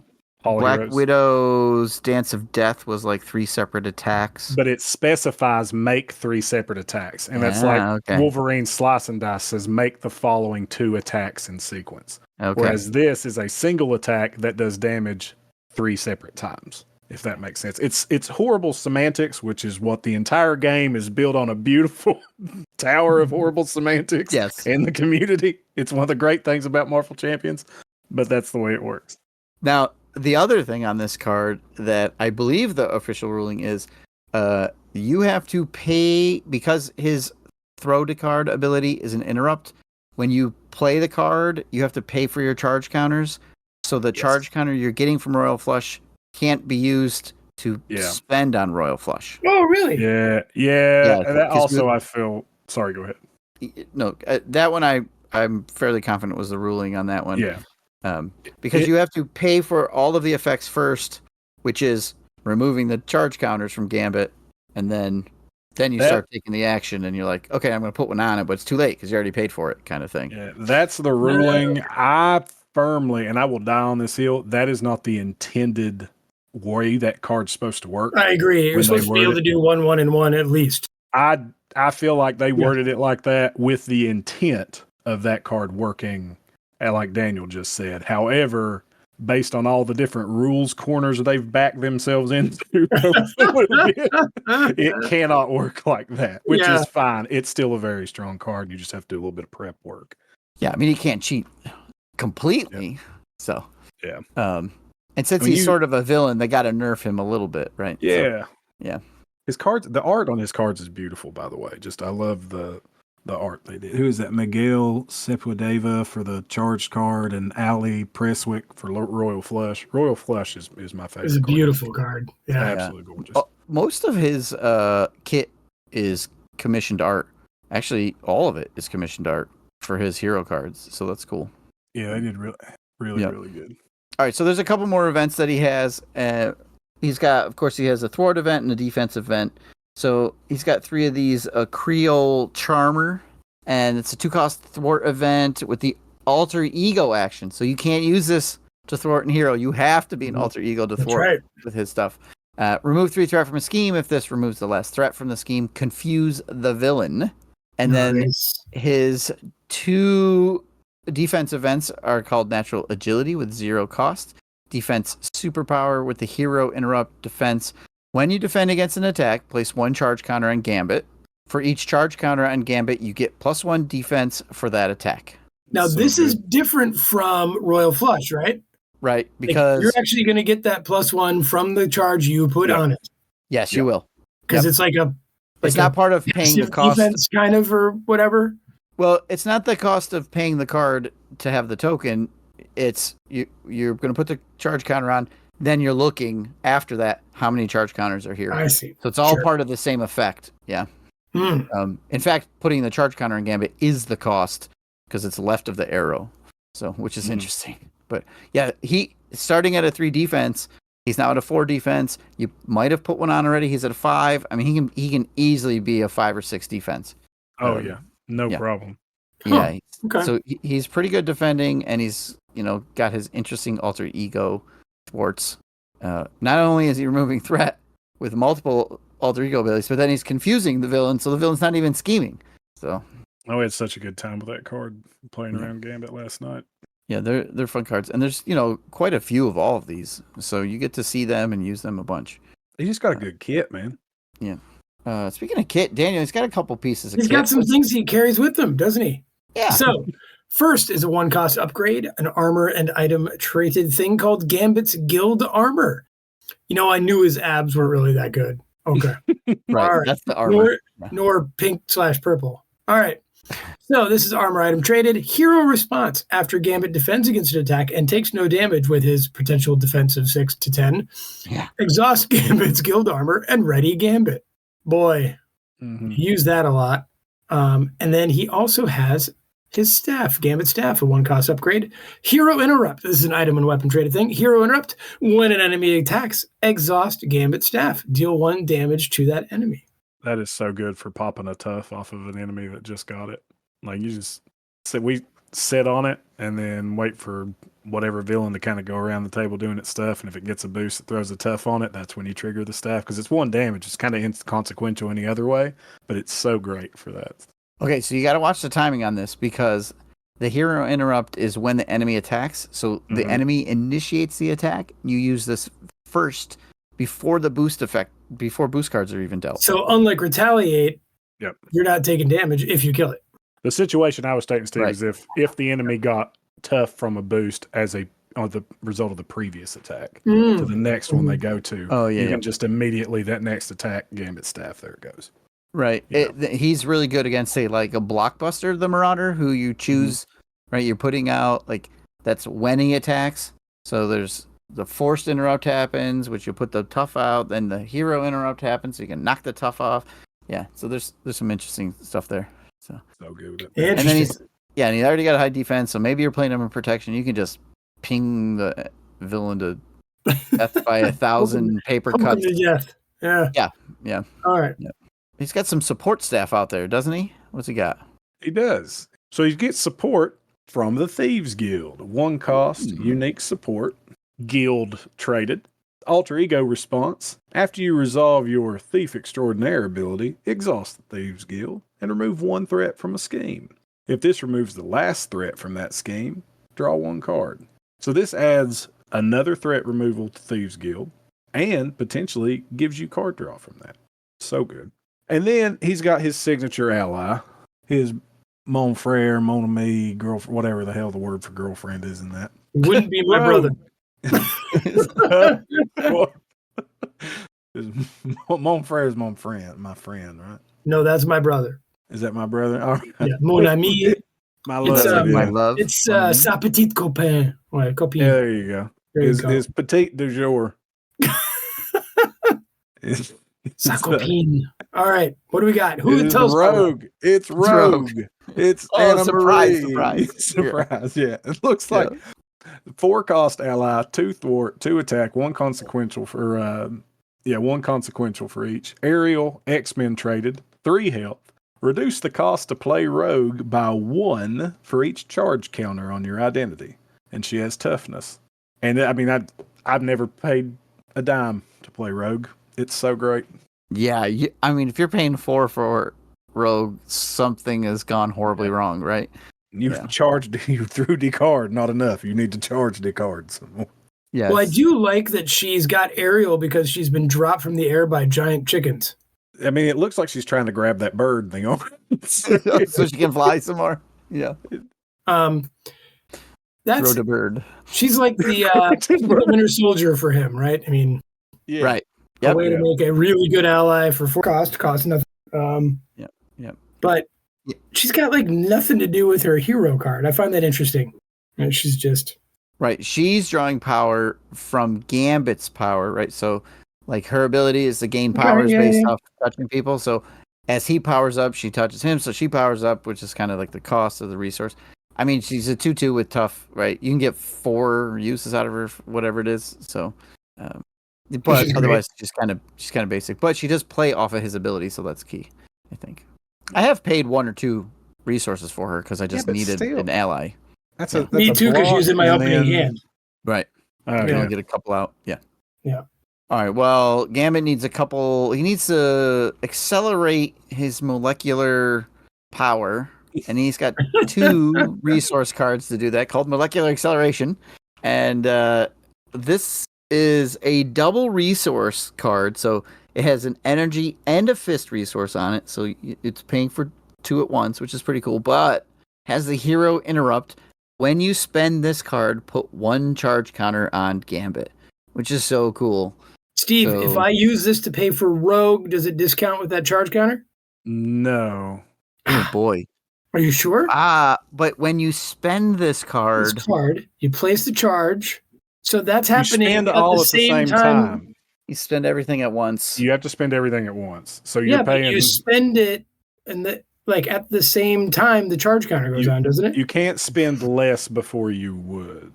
Black Heroes. Widow's Dance of Death was like 3 separate attacks. But it specifies make 3 separate attacks. And that's okay. Wolverine's Slice and Dice says make the following 2 attacks in sequence. Okay. Whereas this is a single attack that does damage 3 separate times, if that makes sense. It's horrible semantics, which is what the entire game is built on, a beautiful tower of horrible semantics in the community. It's one of the great things about Marvel Champions, but that's the way it works. Now, the other thing on this card that I believe the official ruling is you have to pay, because his throw to card ability is an interrupt. When you play the card, you have to pay for your charge counters. So the charge counter you're getting from Royal Flush can't be used to spend on Royal Flush. Oh, really? Yeah. And that also, I feel... Sorry, go ahead. No, that one I'm fairly confident was the ruling on that one. Yeah. Because you have to pay for all of the effects first, which is removing the charge counters from Gambit, and then you start taking the action, and you're like, okay, I'm going to put one on it, but it's too late because you already paid for it, kind of thing. Yeah, that's the ruling. I firmly, and I will die on this hill, that is not the intended way that card's supposed to work. I agree. You're supposed to be able to do 1, 1, and 1 at least. I feel like they worded it like that with the intent of that card working, like Daniel just said. However, based on all the different rules corners they've backed themselves into, it cannot work like that, which is fine. It's still a very strong card. You just have to do a little bit of prep work. Yeah, I mean, you can't cheat completely. So, yeah. And since he's sort of a villain, they got to nerf him a little bit, right? Yeah. So, yeah. His cards, the art on his cards is beautiful, by the way. I love the art they did. Who is that? Miguel Sepulveda for the charged card, and Ali Presswick for Royal Flush. Royal Flush is my favorite. It's a beautiful card. Yeah, absolutely gorgeous. Most of his kit is commissioned art. Actually, all of it is commissioned art for his hero cards. So that's cool. Yeah, they did really good. All right, so there's a couple more events that he has. He's got, of course, he has a thwart event and a defense event. So he's got 3 of these, a Creole Charmer, and it's a 2-cost thwart event with the alter ego action. So you can't use this to thwart and hero. You have to be an alter ego to thwart with his stuff. Remove 3 threat from a scheme. If this removes the last threat from the scheme, confuse the villain. And then his 2 defense events are called Natural Agility with 0 cost, Defense Superpower with the Hero Interrupt defense. When you defend against an attack, place 1 charge counter on Gambit. For each charge counter on Gambit, you get +1 defense for that attack. Now, this is different from Royal Flush, right? Right, because you're actually going to get that +1 from the charge you put on it. Yes, you will. Because it's like it's not part of paying the cost. Defense kind of, or whatever. Well, it's not the cost of paying the card to have the token. It's you're going to put the charge counter on. Then you're looking after that how many charge counters are here. I see. So it's all part of the same effect. Yeah. In fact, putting the charge counter in Gambit is the cost because it's left of the arrow. So, which is interesting. But yeah, he starting at a 3 defense. He's now at a 4 defense. You might have put one on already. He's at a 5. I mean, he can easily be a 5 or 6 defense. Oh yeah, no problem. Yeah. Okay. So he's pretty good defending, and he's got his interesting alter ego thwarts. Not only is he removing threat with multiple alter ego abilities, but then he's confusing the villain, so the villain's not even scheming. So I had such a good time with that card playing around Gambit last night. Yeah, they're fun cards, and there's quite a few of all of these, so you get to see them and use them a bunch. He just got a good kit, man. Yeah. Speaking of kit, Daniel, he's got a couple pieces of kit. He's got some things he carries with him, doesn't he? Yeah. So first is a 1-cost upgrade, an armor and item traded thing called Gambit's Guild Armor. I knew his abs weren't really that good. Okay. Right. All right. That's the armor. Nor pink/purple. All right. So this is armor item traded. Hero response. After Gambit defends against an attack and takes no damage with his potential defense of 6 to 10, exhaust Gambit's Guild Armor and ready Gambit. Boy, use that a lot. And then he also has his staff, Gambit staff, a 1-cost upgrade. Hero Interrupt. This is an item and weapon traded thing. Hero Interrupt. When an enemy attacks, exhaust Gambit staff. Deal 1 damage to that enemy. That is so good for popping a tough off of an enemy that just got it. Like you just sit on it and then wait for whatever villain to kind of go around the table doing its stuff. And if it gets a boost that throws a tough on it, that's when you trigger the staff because it's 1 damage. It's kind of inconsequential any other way, but it's so great for that. Okay, so you got to watch the timing on this because the Hero Interrupt is when the enemy attacks. So the enemy initiates the attack. You use this first before the boost effect, before boost cards are even dealt. So unlike Retaliate, you're not taking damage if you kill it. The situation I was taking, Steve, is if the enemy got tough from a boost as the result of the previous attack to the next one they go to, you can just immediately that next attack Gambit staff. There it goes. Right. He's really good against, say, like a Blockbuster, the Marauder, who you choose, right? You're putting out, like, that's when he attacks. So there's the forced interrupt happens, which you put the tough out, then the hero interrupt happens, so you can knock the tough off. Yeah, so there's some interesting stuff there. So good with it. And then and he already got a high defense, so maybe you're playing him in protection. You can just ping the villain to death by 1,000 paper Poke him cuts. to death. Yeah. Yeah. All right. Yeah. He's got some support staff out there, doesn't he? What's he got? He does. So he gets support from the Thieves Guild. 1 cost, unique support, guild traded. Alter ego response. After you resolve your Thief Extraordinaire ability, exhaust the Thieves Guild and remove 1 threat from a scheme. If this removes the last threat from that scheme, draw 1 card. So this adds another threat removal to Thieves Guild and potentially gives you card draw from that. So good. And then he's got his signature ally, his mon frere, mon ami, girlfriend, whatever the hell the word for girlfriend is in that. Wouldn't be my brother. Mon frere is mon friend, my friend, right? No, that's my brother. Is that my brother? All right. Yeah, mon ami. My love. It's, My love. It's sa petite copain. Ouais, copine. Yeah, there you go. There you go. His petite du jour. Sa copine. All right. What do we got? Who It's tells Rogue. It's Rogue. It's Oh, Anna surprise, Marie. surprise. Yeah. It looks like 4 cost ally, 2 thwart, 2 attack, 1 consequential for 1 consequential for each. Aerial, X-Men traded, 3 health. Reduce the cost to play Rogue by 1 for each charge counter on your identity. And she has toughness. And I mean, I've never paid a dime to play Rogue. It's so great. Yeah, I mean, if you're paying 4 for Rogue, something has gone horribly wrong, right? You've charged, you threw the card, not enough. You need to charge the cards. Yeah. Well, I do like that she's got aerial because she's been dropped from the air by giant chickens. I mean, it looks like she's trying to grab that bird thing on. So she can fly some more. Yeah. That's Throw the bird. she's like the Winter Soldier for him, right? I mean, Yeah. Right. a Yep. way to make a really good ally for 4 cost nothing. Yep. But Yeah. she's got like nothing to do with her hero card. I find that interesting. And she's just Right. She's drawing power from Gambit's power, right? So, like, her ability is to gain powers based off touching people. So, as he powers up, she touches him. So, she powers up, which is kind of like the cost of the resource. I mean, she's a 2/2 with tough, right? You can get 4 uses out of her, whatever it is. So, but She's otherwise, she's kind of basic. But she does play off of his ability, so that's key, I think. I have paid 1 or 2 resources for her because I just but needed still. an ally. That's me too, because she was in my opening hand. Right. Oh, You yeah. can only get a couple out. Yeah. Yeah. All right. Well, Gambit needs a couple. He needs to accelerate his molecular power, and he's got 2 resource cards to do that called Molecular Acceleration. And this is a double resource card, so it has an energy and a fist resource on it. So it's paying for 2 at once, which is pretty cool. But has the hero interrupt. When you spend this card, put 1 charge counter on Gambit, which is so cool. Steve, So- if I use this to pay for Rogue, does it discount with that charge counter? No. Oh boy. Are you sure? But when you spend this card, You place the charge. So that's You happening spend at all the at the same same time. time. you spend everything at once. You have to spend everything at once. So Yeah, you're but paying. you spend it and at the same time the charge counter goes on, doesn't it? You can't spend less before you would.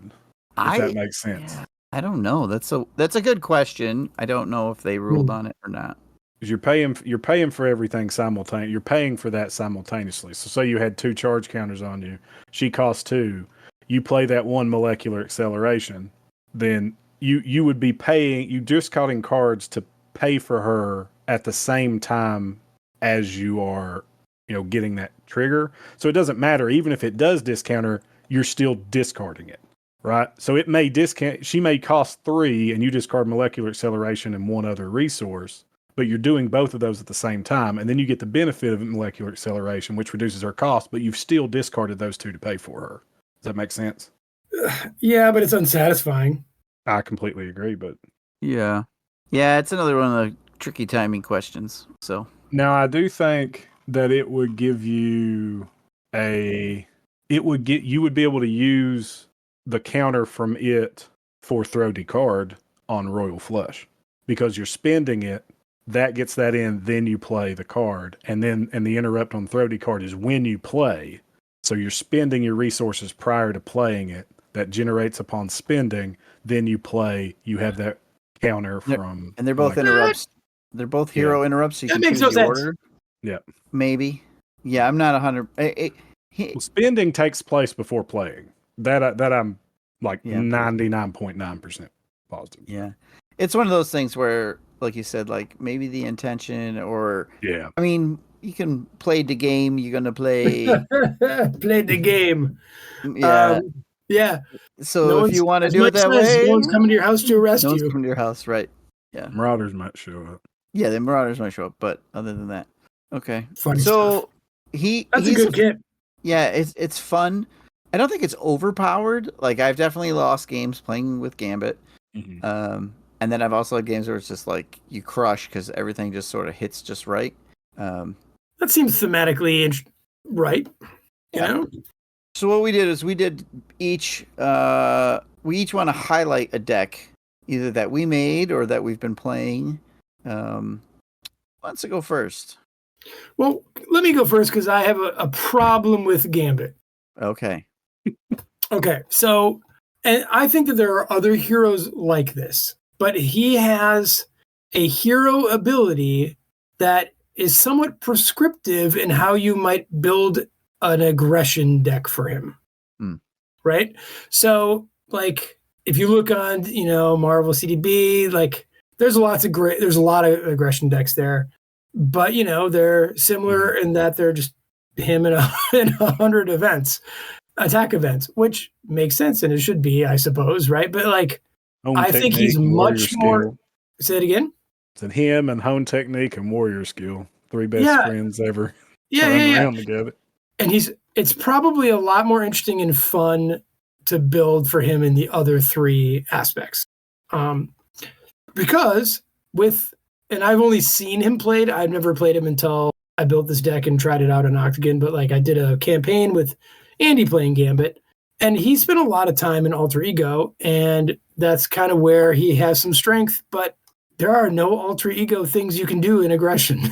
If that makes sense. Yeah, I don't know. That's a good question. I don't know if they ruled on it or not. Because you're paying for everything simultaneously. You're paying for that simultaneously. So say you had 2 charge counters on you. She costs 2. You play that 1 molecular acceleration. Then you would be paying. You discarding cards to pay for her at the same time as you are, getting that trigger. So it doesn't matter. Even if it does discount her, you're still discarding it. Right. So it may discount. She may cost 3 and you discard molecular acceleration and 1 other resource. But you're doing both of those at the same time, and then you get the benefit of molecular acceleration, which reduces her cost, but you've still discarded those 2 to pay for her. Does that make sense? Yeah, but it's unsatisfying. I completely agree, but... Yeah. Yeah, it's another one of the tricky timing questions. So Now, I do think that it would give you you would be able to use the counter from it for throw decard on Royal Flush, because you're spending it. That gets that in, then you play the card, and the interrupt on throw card is when you play. So you're spending your resources prior to playing it, that generates upon spending, then you have that counter from. And they're both interrupts. They're both hero interrupts. So you That can makes choose no the sense. order. Yeah. Maybe. Yeah, I'm not 100. Spending takes place before playing. That I'm like 99.9% positive. Yeah. It's one of those things where, like you said, like maybe the intention or. Yeah. I mean, you can play the game. You're going to play. Play the game. Yeah. Yeah. So if you want to do it that way. No one's coming to your house to arrest no you. one's coming to your house, right. Yeah. Marauders might show up. Yeah, the Marauders might show up, but other than that. Okay. Funny so stuff. That's a good kit. Yeah, it's fun. I don't think it's overpowered. Like I've definitely lost games playing with Gambit. Mm-hmm. And then I've also had games where it's just like you crush because everything just sort of hits just right. That seems thematically right. You know? So what we did is we each want to highlight a deck either that we made or that we've been playing. Who wants to go first? Well, let me go first because I have a problem with Gambit. Okay. Okay, so, and I think that there are other heroes like this, but he has a hero ability that is somewhat prescriptive in how you might build an aggression deck for him. Right? So, like, if you look on, Marvel CDB, like, there's a lot of aggression decks there. But, they're similar in that they're just him in 100 attack events, which makes sense, and it should be, I suppose, right? But, like, I think he's much more... Say it again? It's him and Hone Technique and Warrior Skill. 3 best friends ever. Around together. And it's probably a lot more interesting and fun to build for him in the other 3 aspects. Because and I've only seen him played. I've never played him until I built this deck and tried it out on Octagon. But like I did a campaign with Andy playing Gambit, and he spent a lot of time in Alter Ego, and that's kind of where he has some strength. But there are no Alter Ego things you can do in aggression,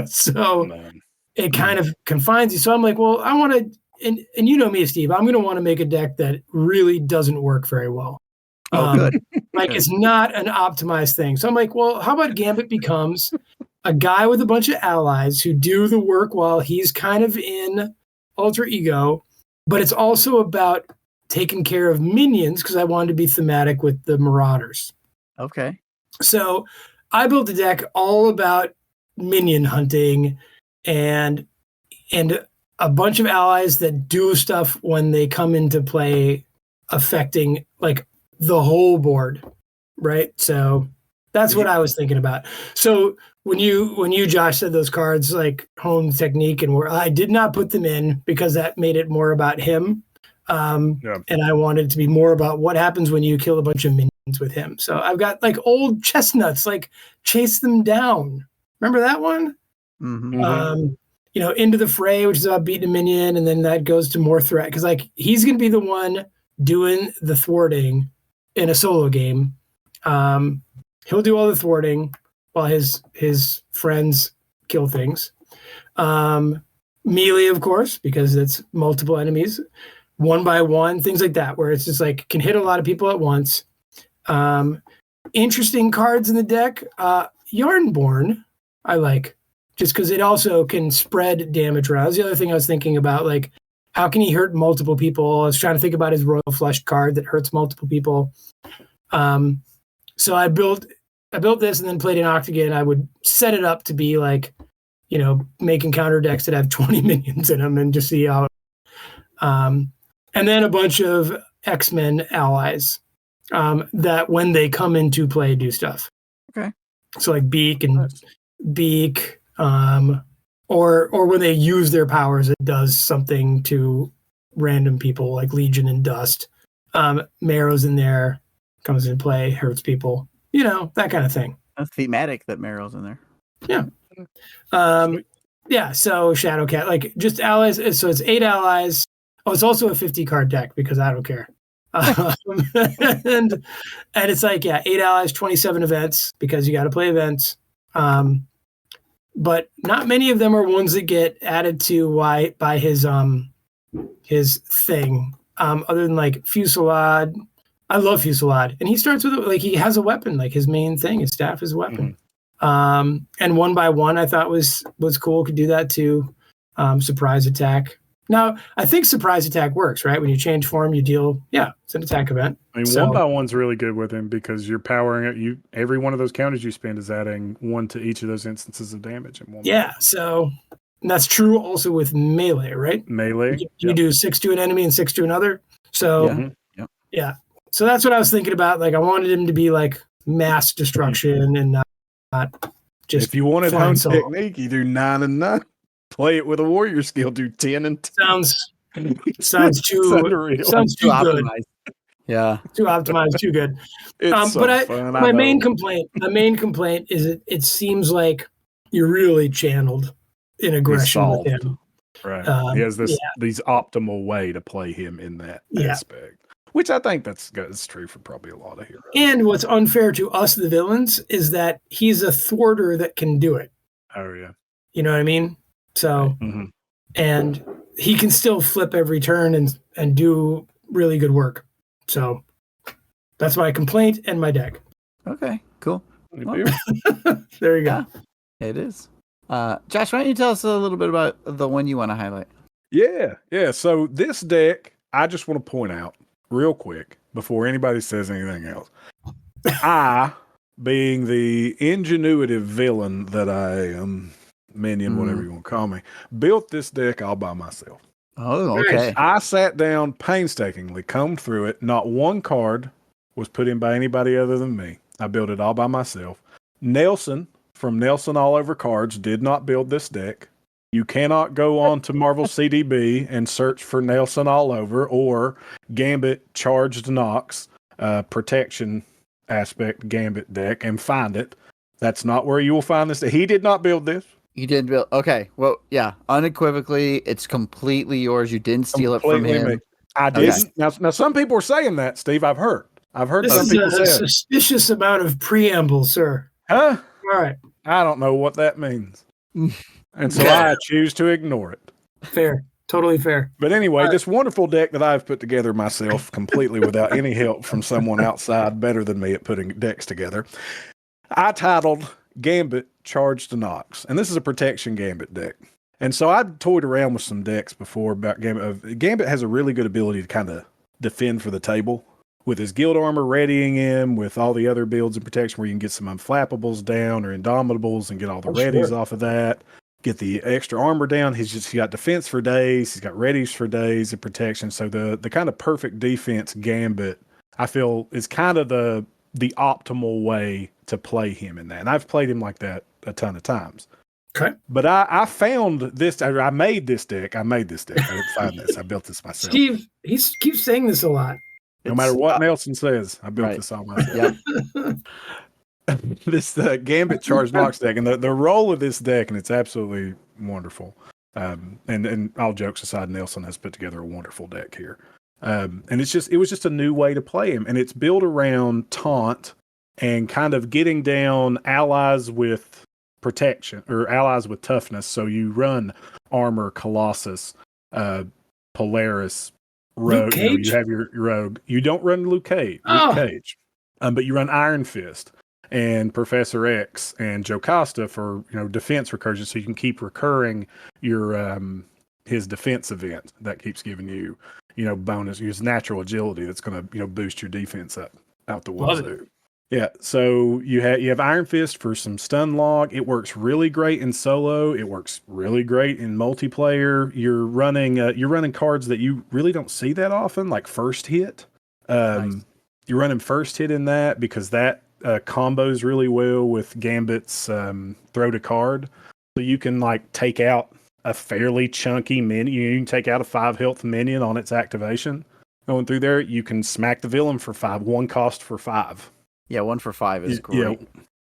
so it kind of confines you. So I'm like, well, I want to, and you know me, Steve. I'm going to want to make a deck that really doesn't work very well. Good. Like it's not an optimized thing. So I'm like, well, how about Gambit becomes a guy with a bunch of allies who do the work while he's kind of in Alter Ego, but it's also about taking care of minions because I wanted to be thematic with the Marauders. Okay. So I built a deck all about minion hunting and a bunch of allies that do stuff when they come into play, affecting like the whole board, right? So that's what I was thinking about. So when you Josh said those cards like Hone Technique and I did not put them in because that made it more about him. And I wanted it to be more about what happens when you kill a bunch of minions with him. So I've got like old chestnuts, like chase them down. Remember that one? Mm-hmm. Into the fray, which is about beating a minion, and then that goes to more threat because like he's going to be the one doing the thwarting in a solo game. He'll do all the thwarting while his friends kill things. Melee, of course, because it's multiple enemies, 1 by 1, things like that, where it's just like can hit a lot of people at once. Interesting cards in the deck. Yarnborn, I like, just because it also can spread damage around. That's the other thing I was thinking about, like, how can he hurt multiple people? I was trying to think about his Royal Flush card that hurts multiple people. So I built this and then played an Octagon. I would set it up to be like, making counter decks that have 20 minions in them and just see how. And then a bunch of X-Men allies that when they come into play do stuff. Okay. So like Beak, or when they use their powers, it does something to random people like Legion and Dust. Marrow's in there, comes into play, hurts people, that kind of thing. That's thematic that Marrow's in there. Yeah. So Shadowcat, like just allies. So it's 8 allies. Oh, it's also a 50 card deck because I don't care. And it's like, 8 allies, 27 events because you got to play events. But not many of them are ones that get added to by his thing. other than like Fusillade. I love Fusillade, and he starts with like he has a weapon, like his main thing, his staff is a weapon. And 1 by 1 I thought was cool. Could do that too. Surprise attack. Now I think surprise attack works, right? When you change form, you deal. Yeah, it's an attack event. I mean, 1 by 1's really good with him because you're powering it. You every one of those counters you spend is adding 1 to each of those instances of damage in 1. Yeah, so that's true also with melee, right? Melee. You do 6 to an enemy and 6 to another. So yeah. So that's what I was thinking about. Like I wanted him to be like mass destruction and not just. If you wanted flying home solo. technique, you do 9 and 9. Play it with a warrior skill. Do 10 and 10. Sounds too good. Optimized. Yeah, Too optimized, too good. It's so but fun. my main complaint is it seems like you're really channeled in aggression with him. Right. He has these optimal way to play him in that aspect. Which I think that's true for probably a lot of heroes. And what's unfair to us, the villains, is that he's a thwarter that can do it. Oh, yeah. You know what I mean? So, and he can still flip every turn and do really good work. So that's my complaint and my deck. Okay, cool. Well, there you go. Yeah, it is. Josh, why don't you tell us a little bit about the one you want to highlight? Yeah. So this deck, I just want to point out real quick before anybody says anything else. I, being the ingenuitive villain that I am, minion, whatever you want to call me, built this deck all by myself. Oh, okay. I sat down painstakingly, combed through it. Not one card was put in by anybody other than me. I built it all by myself. Nelson from Nelson All Over Cards did not build this deck. You cannot go on to Marvel CDB and search for Nelson All Over or Gambit Charged Nox protection aspect Gambit deck and find it. That's not where you will find this. He did not build this. You didn't build. Okay. Well, yeah. Unequivocally, it's completely yours. You didn't steal it from him. I didn't. Okay. Now, some people are saying that, Steve. I've heard this some people say a suspicious amount of preamble, sir. Huh? All right. I don't know what that means. And so I choose to ignore it. Fair. Totally fair. But anyway, this wonderful deck that I've put together myself completely without any help from someone outside better than me at putting decks together, I titled Gambit Charged Nox. And this is a protection Gambit deck. And so I've toyed around with some decks before about Gambit. Gambit has a really good ability to kind of defend for the table with his guild armor readying him, with all the other builds and protection where you can get some unflappables down or indomitables and get all the readies off of that. Get the extra armor down. He's got defense for days. He's got readies for days and protection. So the kind of perfect defense Gambit, I feel, is kind of the optimal way to play him in that. And I've played him like that a ton of times. Okay. But I found this. I made this deck. I didn't find this. I built this myself. Steve, he keeps saying this a lot. No matter what Nelson says, I built this all myself. Yep. This Gambit Charged Nox deck, and the role of this deck, and it's absolutely wonderful. And all jokes aside, Nelson has put together a wonderful deck here. And it was just a new way to play him, and it's built around taunt and kind of getting down allies with protection or allies with toughness. So you run Armor, Colossus, Polaris, Rogue. You have your Rogue. You don't run Luke Cage, but you run Iron Fist and Professor X and Jocasta for defense recursion, so you can keep recurring your his defense event that keeps giving you bonus. Use natural agility that's going to boost your defense out the wazoo. Yeah, so you have Iron Fist for some stun log. It works really great in solo. It works really great in multiplayer. You're running cards that you really don't see that often, like First Hit. Nice. You're running First Hit in that because that combos really well with Gambit's throw to card. So you can take out a fairly chunky minion. You can take out a 5 health minion on its activation. Going through there, you can smack the villain for 5. 1 cost for 5. Yeah, 1 for 5 is great.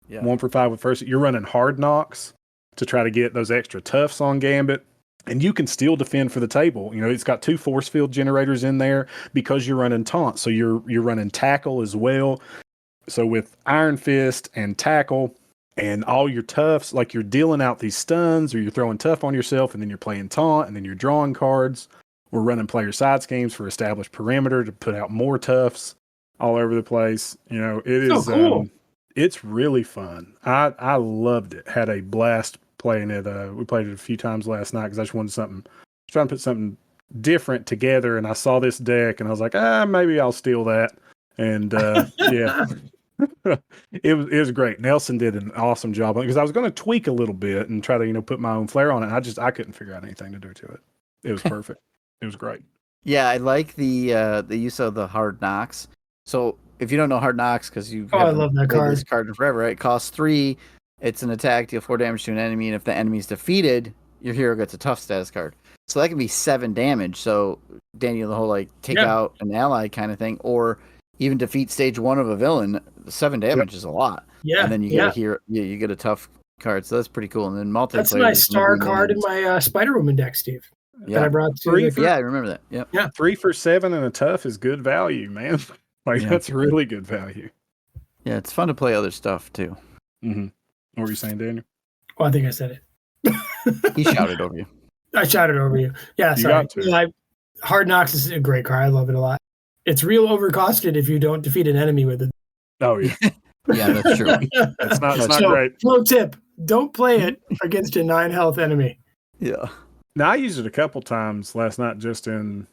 Yeah. 1 for 5 with first. You're running Hard Knocks to try to get those extra toughs on Gambit. And you can still defend for the table. It's got 2 force field generators in there because you're running taunt. So you're running tackle as well. So with Iron Fist and tackle and all your toughs, you're dealing out these stuns or you're throwing tough on yourself and then you're playing taunt and then you're drawing cards. We're running player side schemes for established perimeter to put out more toughs all over the place. You know, it is cool. It's really fun. I loved it. Had a blast playing it. We played it a few times last night because I just wanted trying to put something different together. And I saw this deck and I was like, maybe I'll steal that. And yeah, it was great. Nelson did an awesome job because I was going to tweak a little bit and try to put my own flair on it. And I couldn't figure out anything to do to it. It was perfect. It was great. Yeah, I like the use of the hard knocks. So if you don't know hard knocks, because you I love that card. This card in forever, right? It costs 3. It's an attack, deal 4 damage to an enemy, and if the enemy's defeated, your hero gets a tough status card. So that can be 7 damage. So Daniel, the whole take out an ally kind of thing, or even defeat stage 1 of a villain. 7 damage is a lot. Yeah, and then you get a hero. Yeah, you get a tough card. So that's pretty cool. And then multiplayer. That's a nice star card in my Spider-Woman deck, Steve. Yeah, that I brought to I remember that. Yep. Yeah, 3 for 7 and a tough is good value, man. That's really good value. Yeah, it's fun to play other stuff too. Mm-hmm. What were you saying, Daniel? Oh, I think I said it. He shouted over you. I shouted over you. Yeah, sorry. Hard Knocks is a great card. I love it a lot. It's real overcosted if you don't defeat an enemy with it. Oh, yeah. Yeah, that's true. It's not great. Pro tip, don't play it against a 9 health enemy. Yeah. Now, I used it a couple times last night just in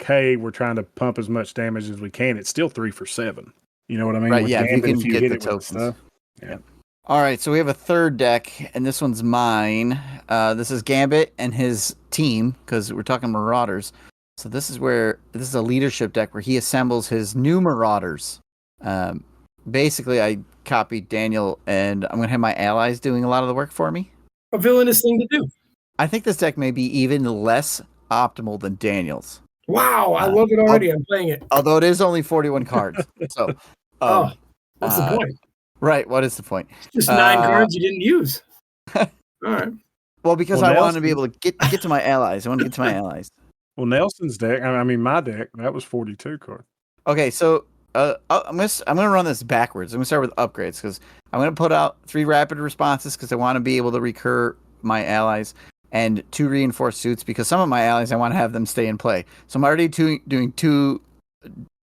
hey, we're trying to pump as much damage as we can. It's still 3 for 7. You know what I mean? Right, With yeah, Gambit, if you can get the tokens. Stuff. Yeah. All right, so we have a third deck, and this one's mine. This is Gambit and his team, because we're talking Marauders. So this is a leadership deck where he assembles his new Marauders. Basically, I copied Daniel, and I'm going to have my allies doing a lot of the work for me. A villainous thing to do. I think this deck may be even less optimal than Daniel's. Wow, I love it already. I'm playing it. Although it is only 41 cards. So, what's the point? Right, what is the point? Just 9 cards you didn't use. All right. Well, because I want to be able to get to my allies. I want to get to my allies. Well, Nelson's deck, my deck, that was 42 cards. Okay, so I'm gonna run this backwards. I'm gonna start with upgrades because I'm gonna put out 3 rapid responses because I want to be able to recur my allies, and 2 reinforced suits because some of my allies I want to have them stay in play. So I'm already doing 2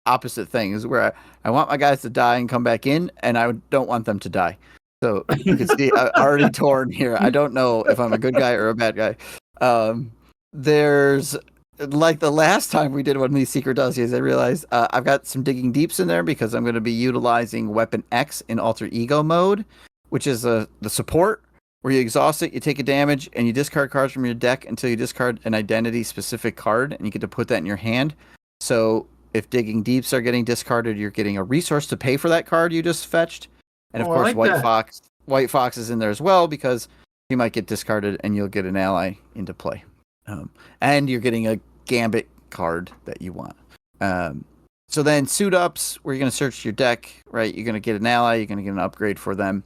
opposite things where I want my guys to die and come back in, and I don't want them to die. So you can see I'm already torn here. I don't know if I'm a good guy or a bad guy. There's like the last time we did one of these secret dossiers, I realized I've got some digging deeps in there because I'm going to be utilizing Weapon X in alter ego mode, which is the support where you exhaust it, you take a damage, and you discard cards from your deck until you discard an identity-specific card, and you get to put that in your hand. So if digging deeps are getting discarded, you're getting a resource to pay for that card you just fetched. And of course, White Fox is in there as well because he might get discarded, and you'll get an ally into play. And you're getting a Gambit card that you want. So then suit ups, where you're going to search your deck, right? You're going to get an ally, you're going to get an upgrade for them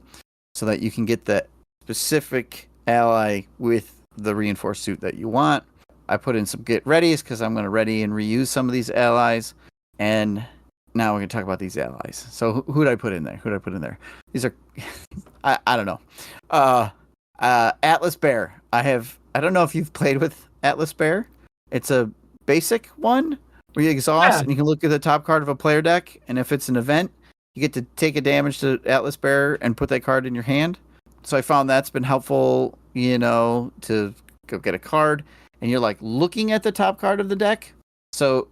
so that you can get the specific ally with the reinforced suit that you want. I put in some get readies because I'm going to ready and reuse some of these allies. And now we're going to talk about these allies. So who did I put in there? These are, I don't know. Atlas Bear. I don't know if you've played with Atlas Bear. It's a basic one where you exhaust and you can look at the top card of a player deck. And if it's an event, you get to take a damage to Atlas Bear and put that card in your hand. So I found that's been helpful, to go get a card. And you're looking at the top card of the deck. So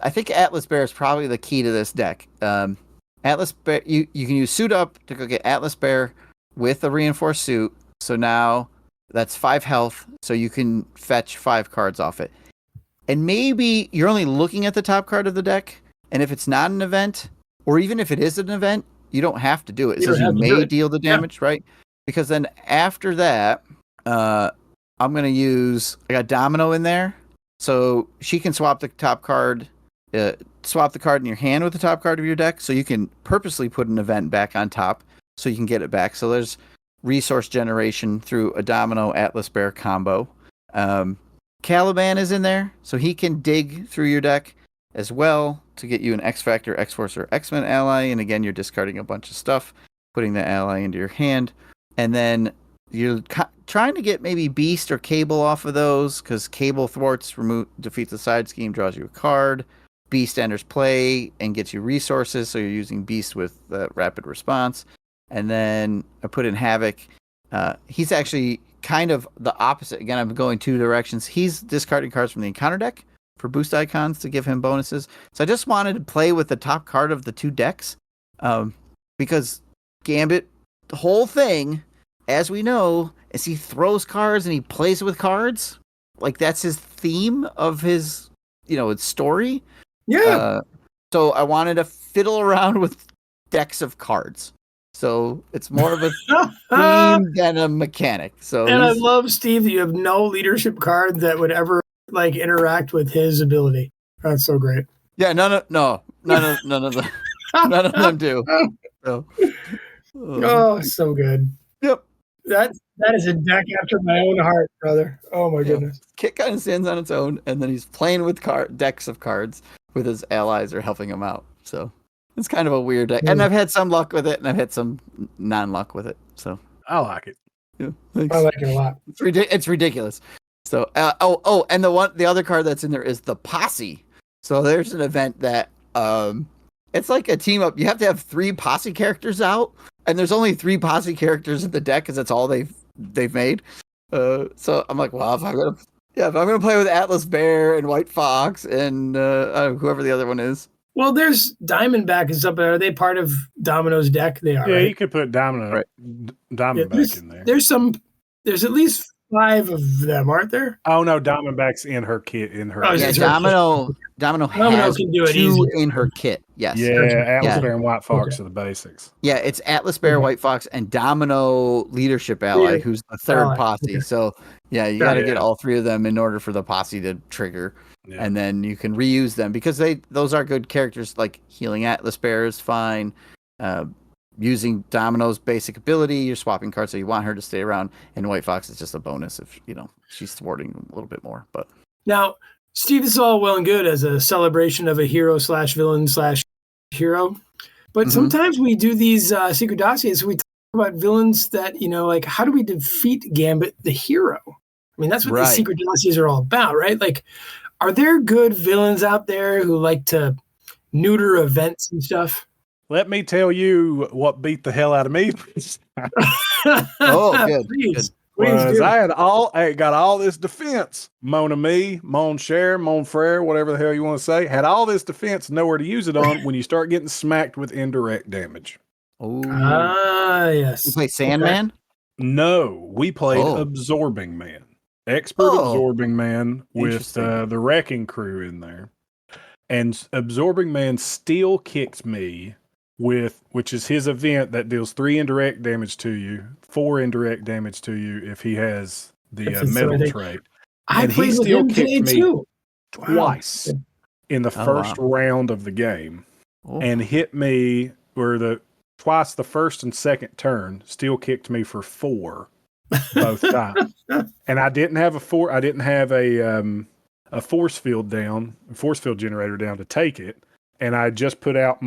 I think Atlas Bear is probably the key to this deck. Atlas Bear, you can use suit up to go get Atlas Bear with a reinforced suit. So now that's 5 health. So you can fetch 5 cards off it. And maybe you're only looking at the top card of the deck. And if it's not an event, or even if it is an event, you don't have to do it. It says you may deal the damage, right? Because then after that, I'm going to use, I got Domino in there. So she can swap the top card, swap the card in your hand with the top card of your deck. So you can purposely put an event back on top so you can get it back. So there's resource generation through a Domino Atlas Bear combo. Caliban is in there. So he can dig through your deck as well to get you an X Factor, X Force, or X-Men ally. And again, you're discarding a bunch of stuff, putting the ally into your hand. And then you're trying to get maybe Beast or Cable off of those, because Cable thwarts, defeats the side scheme, draws you a card. Beast enters play and gets you resources, so you're using Beast with rapid response. And then I put in Havoc. He's actually kind of the opposite. Again, I'm going two directions. He's discarding cards from the encounter deck for boost icons to give him bonuses. So I just wanted to play with the top card of the two decks, because Gambit, the whole thing, as we know, is he throws cards and he plays with cards. Like, that's his theme of his, its story. Yeah. So I wanted to fiddle around with decks of cards. So it's more of a theme than a mechanic. So I love, Steve, that you have no leadership card that would ever interact with his ability. That's so great. Yeah, none of them. None of them do. So, so good. Yep. That is a deck after my own heart, brother. Oh my goodness. Kit kind of stands on its own, and then he's playing with decks of cards with his allies or helping him out. So it's kind of a weird deck. And I've had some luck with it, and I've had some non-luck with it. So I like it. Yeah, I like it a lot. It's ridiculous. So and the other card that's in there is the Posse. So there's an event that it's like a team up. You have to have 3 Posse characters out, and there's only 3 Posse characters in the deck because that's all they've made. So I'm like, well, if I'm gonna play with Atlas Bear and White Fox and whoever the other one is. Well, there's Diamondback and stuff. Are they part of Domino's deck? They are. Yeah, right? you could put Diamondback in there. There's at least 5 of them, aren't there? Oh no, Diamondback's in her kit. Domino has can do it 2 easy. in her kit. Yes. Yeah, Atlas Bear and White Fox are the basics. Yeah, it's Atlas Bear, White Fox, and Domino Leadership Ally, who's the third Posse. Okay. So yeah, you got to get all 3 of them in order for the Posse to trigger. Yeah. And then you can reuse them because those are good characters. Like healing Atlas Bear is fine. Using Domino's basic ability, you're swapping cards so you want her to stay around, and White Fox is just a bonus if she's thwarting a little bit more. But now, Steve, this is all well and good as a celebration of a hero/villain/hero, but sometimes we do these secret dossiers. We talk about villains that how do we defeat Gambit the hero? I mean, that's what these secret dossiers are all about, right? Like, are there good villains out there who like to neuter events and stuff? Let me tell you what beat the hell out of me. Oh, good. Please I got all this defense. Mon ami, mon cher, mon frere, whatever the hell you want to say. Had all this defense, nowhere to use it on when you start getting smacked with indirect damage. Oh. Yes. You play Sandman? Okay. No, we played Absorbing Man. Expert Absorbing Man with the Wrecking Crew in there. And Absorbing Man still kicked me which is his event that deals 3 indirect damage to you, 4 indirect damage to you if he has the metal trait. And he still kicked me twice in the first round of the game, and hit me twice the first and second turn. Still kicked me for 4 both times, and I didn't have a force field generator down to take it, and I just put out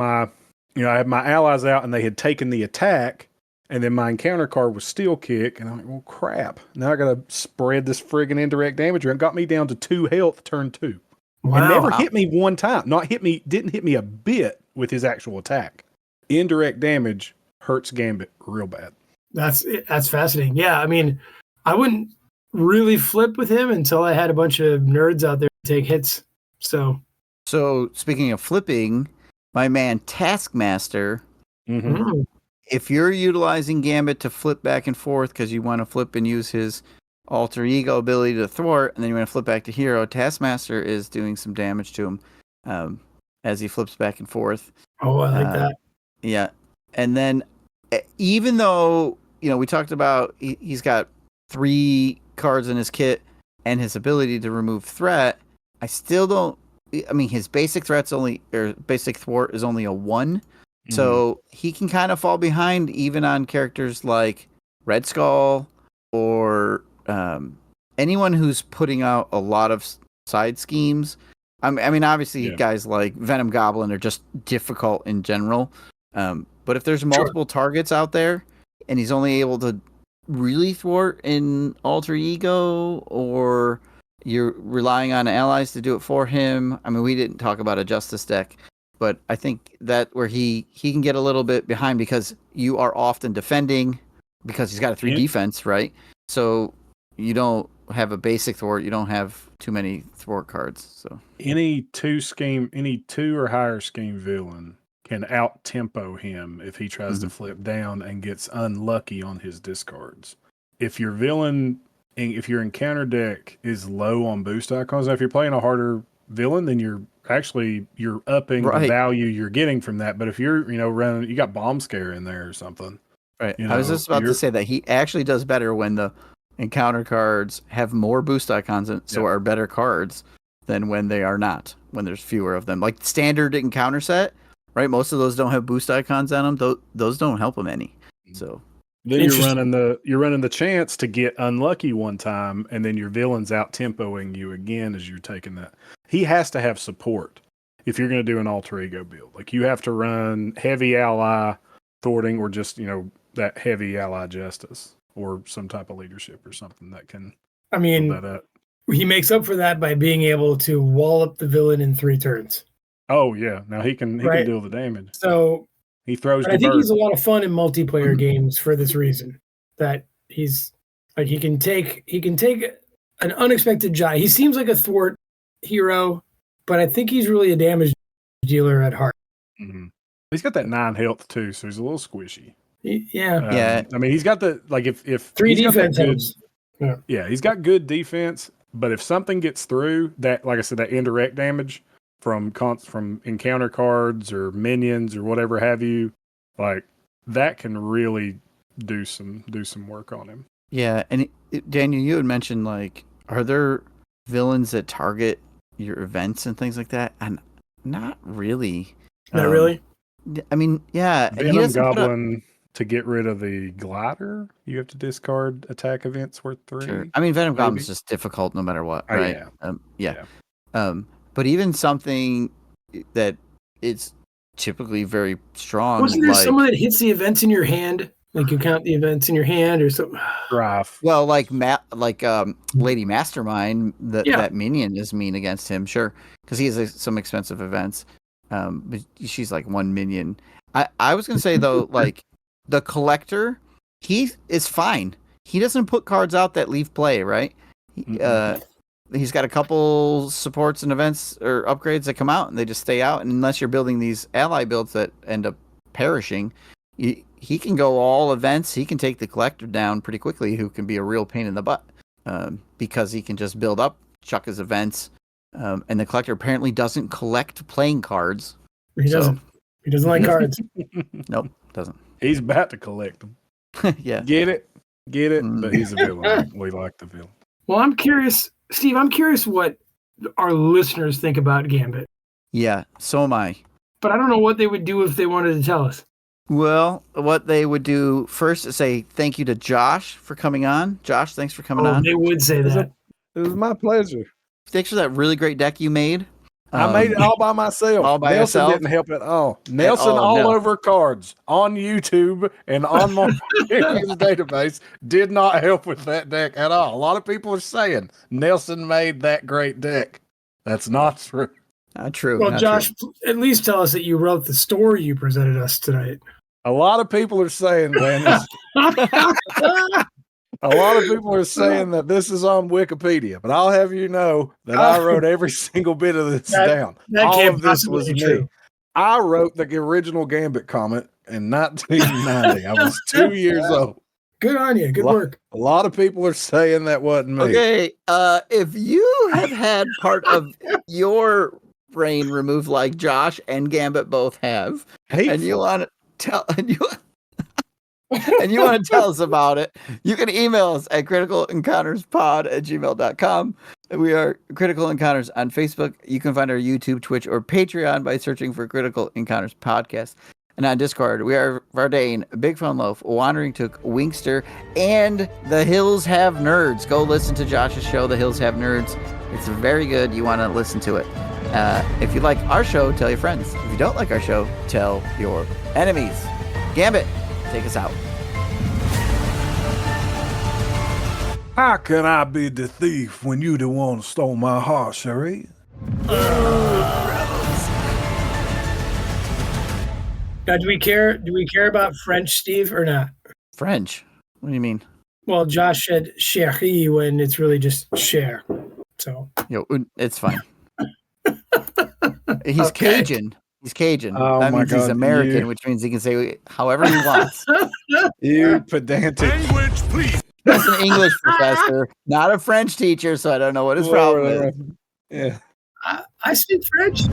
I had my allies out and they had taken the attack, and then my encounter card was steel kick, and I'm like, well, crap. Now I got to spread this friggin' indirect damage around. Got me down to 2 health turn 2. Wow. And never hit me one time. Didn't hit me a bit with his actual attack. Indirect damage hurts Gambit real bad. That's fascinating. Yeah, I mean, I wouldn't really flip with him until I had a bunch of nerds out there to take hits. So speaking of flipping, my man Taskmaster, if you're utilizing Gambit to flip back and forth because you want to flip and use his alter ego ability to thwart, and then you want to flip back to hero, Taskmaster is doing some damage to him as he flips back and forth. Oh, I like that. Yeah. And then even though, we talked about he's got 3 cards in his kit and his ability to remove threat, I still don't. I mean, his basic basic thwart is only a 1. So he can kind of fall behind even on characters like Red Skull or anyone who's putting out a lot of side schemes. I mean, obviously guys like Venom Goblin are just difficult in general. But if there's multiple targets out there and he's only able to really thwart in alter ego, or you're relying on allies to do it for him. I mean, we didn't talk about a justice deck, but I think that where he can get a little bit behind because you are often defending because he's got a 3 defense, right? So you don't have a basic thwart. You don't have too many thwart cards. So any 2 or higher scheme villain can out tempo him if he tries to flip down and gets unlucky on his discards. If your villain, if your encounter deck is low on boost icons, now if you're playing a harder villain, then you're upping the value you're getting from that. But if you're, running, you got bomb scare in there or something. Right. I was just about to say that he actually does better when the encounter cards have more boost icons and so are better cards than when they are not, when there's fewer of them. Like standard encounter set, right? Most of those don't have boost icons on them. Those don't help him any. So then you're running the chance to get unlucky one time, and then your villain's out tempoing you again as you're taking that. He has to have support if you're going to do an alter ego build. Like you have to run heavy ally thwarting, or just that heavy ally justice, or some type of leadership or something that can. I mean, that up. He makes up for that by being able to wall up the villain in 3 turns. Oh yeah, now he can deal the damage. So he throws. I think he's a lot of fun in multiplayer games for this reason. That he's like he can take an unexpected giant. He seems like a thwart hero, but I think he's really a damage dealer at heart. Mm-hmm. He's got that 9 health too, so he's a little squishy. Yeah. I mean, he's got the if 3 defense helps. Yeah, he's got good defense, but if something gets through that, like I said, that indirect damage from encounter cards or minions or whatever have you, like that can really do some work on him. Yeah, and Daniel, you had mentioned like, are there villains that target your events and things like that? And not really. Not really. I mean, yeah. Venom Goblin, to get rid of the glider, you have to discard attack events worth 3. Sure. I mean, Venom Goblin's just difficult no matter what, right? Yeah. But even something that it's typically very strong. Wasn't there someone that hits the events in your hand? Like you count the events in your hand or something? Drive. Well, Lady Mastermind, that minion is mean against him, sure, because he has some expensive events. But she's like 1 minion. I was gonna say though, like the collector, he is fine. He doesn't put cards out that leave play, right? He's got a couple supports and events or upgrades that come out and they just stay out. And unless you're building these ally builds that end up perishing, he can go all events. He can take the collector down pretty quickly, who can be a real pain in the butt because he can just build up, chuck his events. And the collector apparently doesn't collect playing cards. He doesn't. He doesn't like cards. Nope, doesn't. He's about to collect them. Yeah. Get it, but he's a villain. We like the villain. Well, I'm curious, Steve, what our listeners think about Gambit. Yeah, so am I. But I don't know what they would do if they wanted to tell us. Well, what they would do first is say thank you to Josh for coming on. Josh, thanks for coming on. They would say that. It was my pleasure. Thanks for that really great deck you made. I made it all by myself. All by Nelson yourself? didn't help at all. Nelson over cards on YouTube and on my database did not help with that deck at all. A lot of people are saying Nelson made that great deck. That's not true. Not true. Well, not Josh, true. At least tell us that you wrote the story you presented us tonight. A lot of people are saying that. A lot of people are saying that this is on Wikipedia, but I'll have you know that I wrote every single bit of this down. All of this was me. I wrote the original Gambit comic in 1990. I was 2 years old. Good on you. Good work. A lot of people are saying that wasn't me. Okay, if you have had part of your brain removed like Josh and Gambit both have, and you want to tell and you want to tell us about it, you can email us at criticalencounterspod@gmail.com. We are Critical Encounters on Facebook. You can find our YouTube, Twitch, or Patreon by searching for Critical Encounters Podcast. And on Discord, we are Vardane, Big Fun Loaf, Wandering Took, Winkster, and The Hills Have Nerds. Go listen to Josh's show, The Hills Have Nerds. It's very good. You want to listen to it. If you like our show, tell your friends. If you don't like our show, tell your enemies. Gambit, take us out. How can I be the thief when you the one who stole my heart, chere? Now, do we care? Do we care about French, Steve, or not? French? What do you mean? Well, Josh said chérie when it's really just cher. So It's fine. He's Cajin. He's Cajin. Oh that my means he's God, American, which means he can say however he wants. You pedantic. Language, please. That's an English professor, not a French teacher, so I don't know what his problem is. Yeah. I speak French.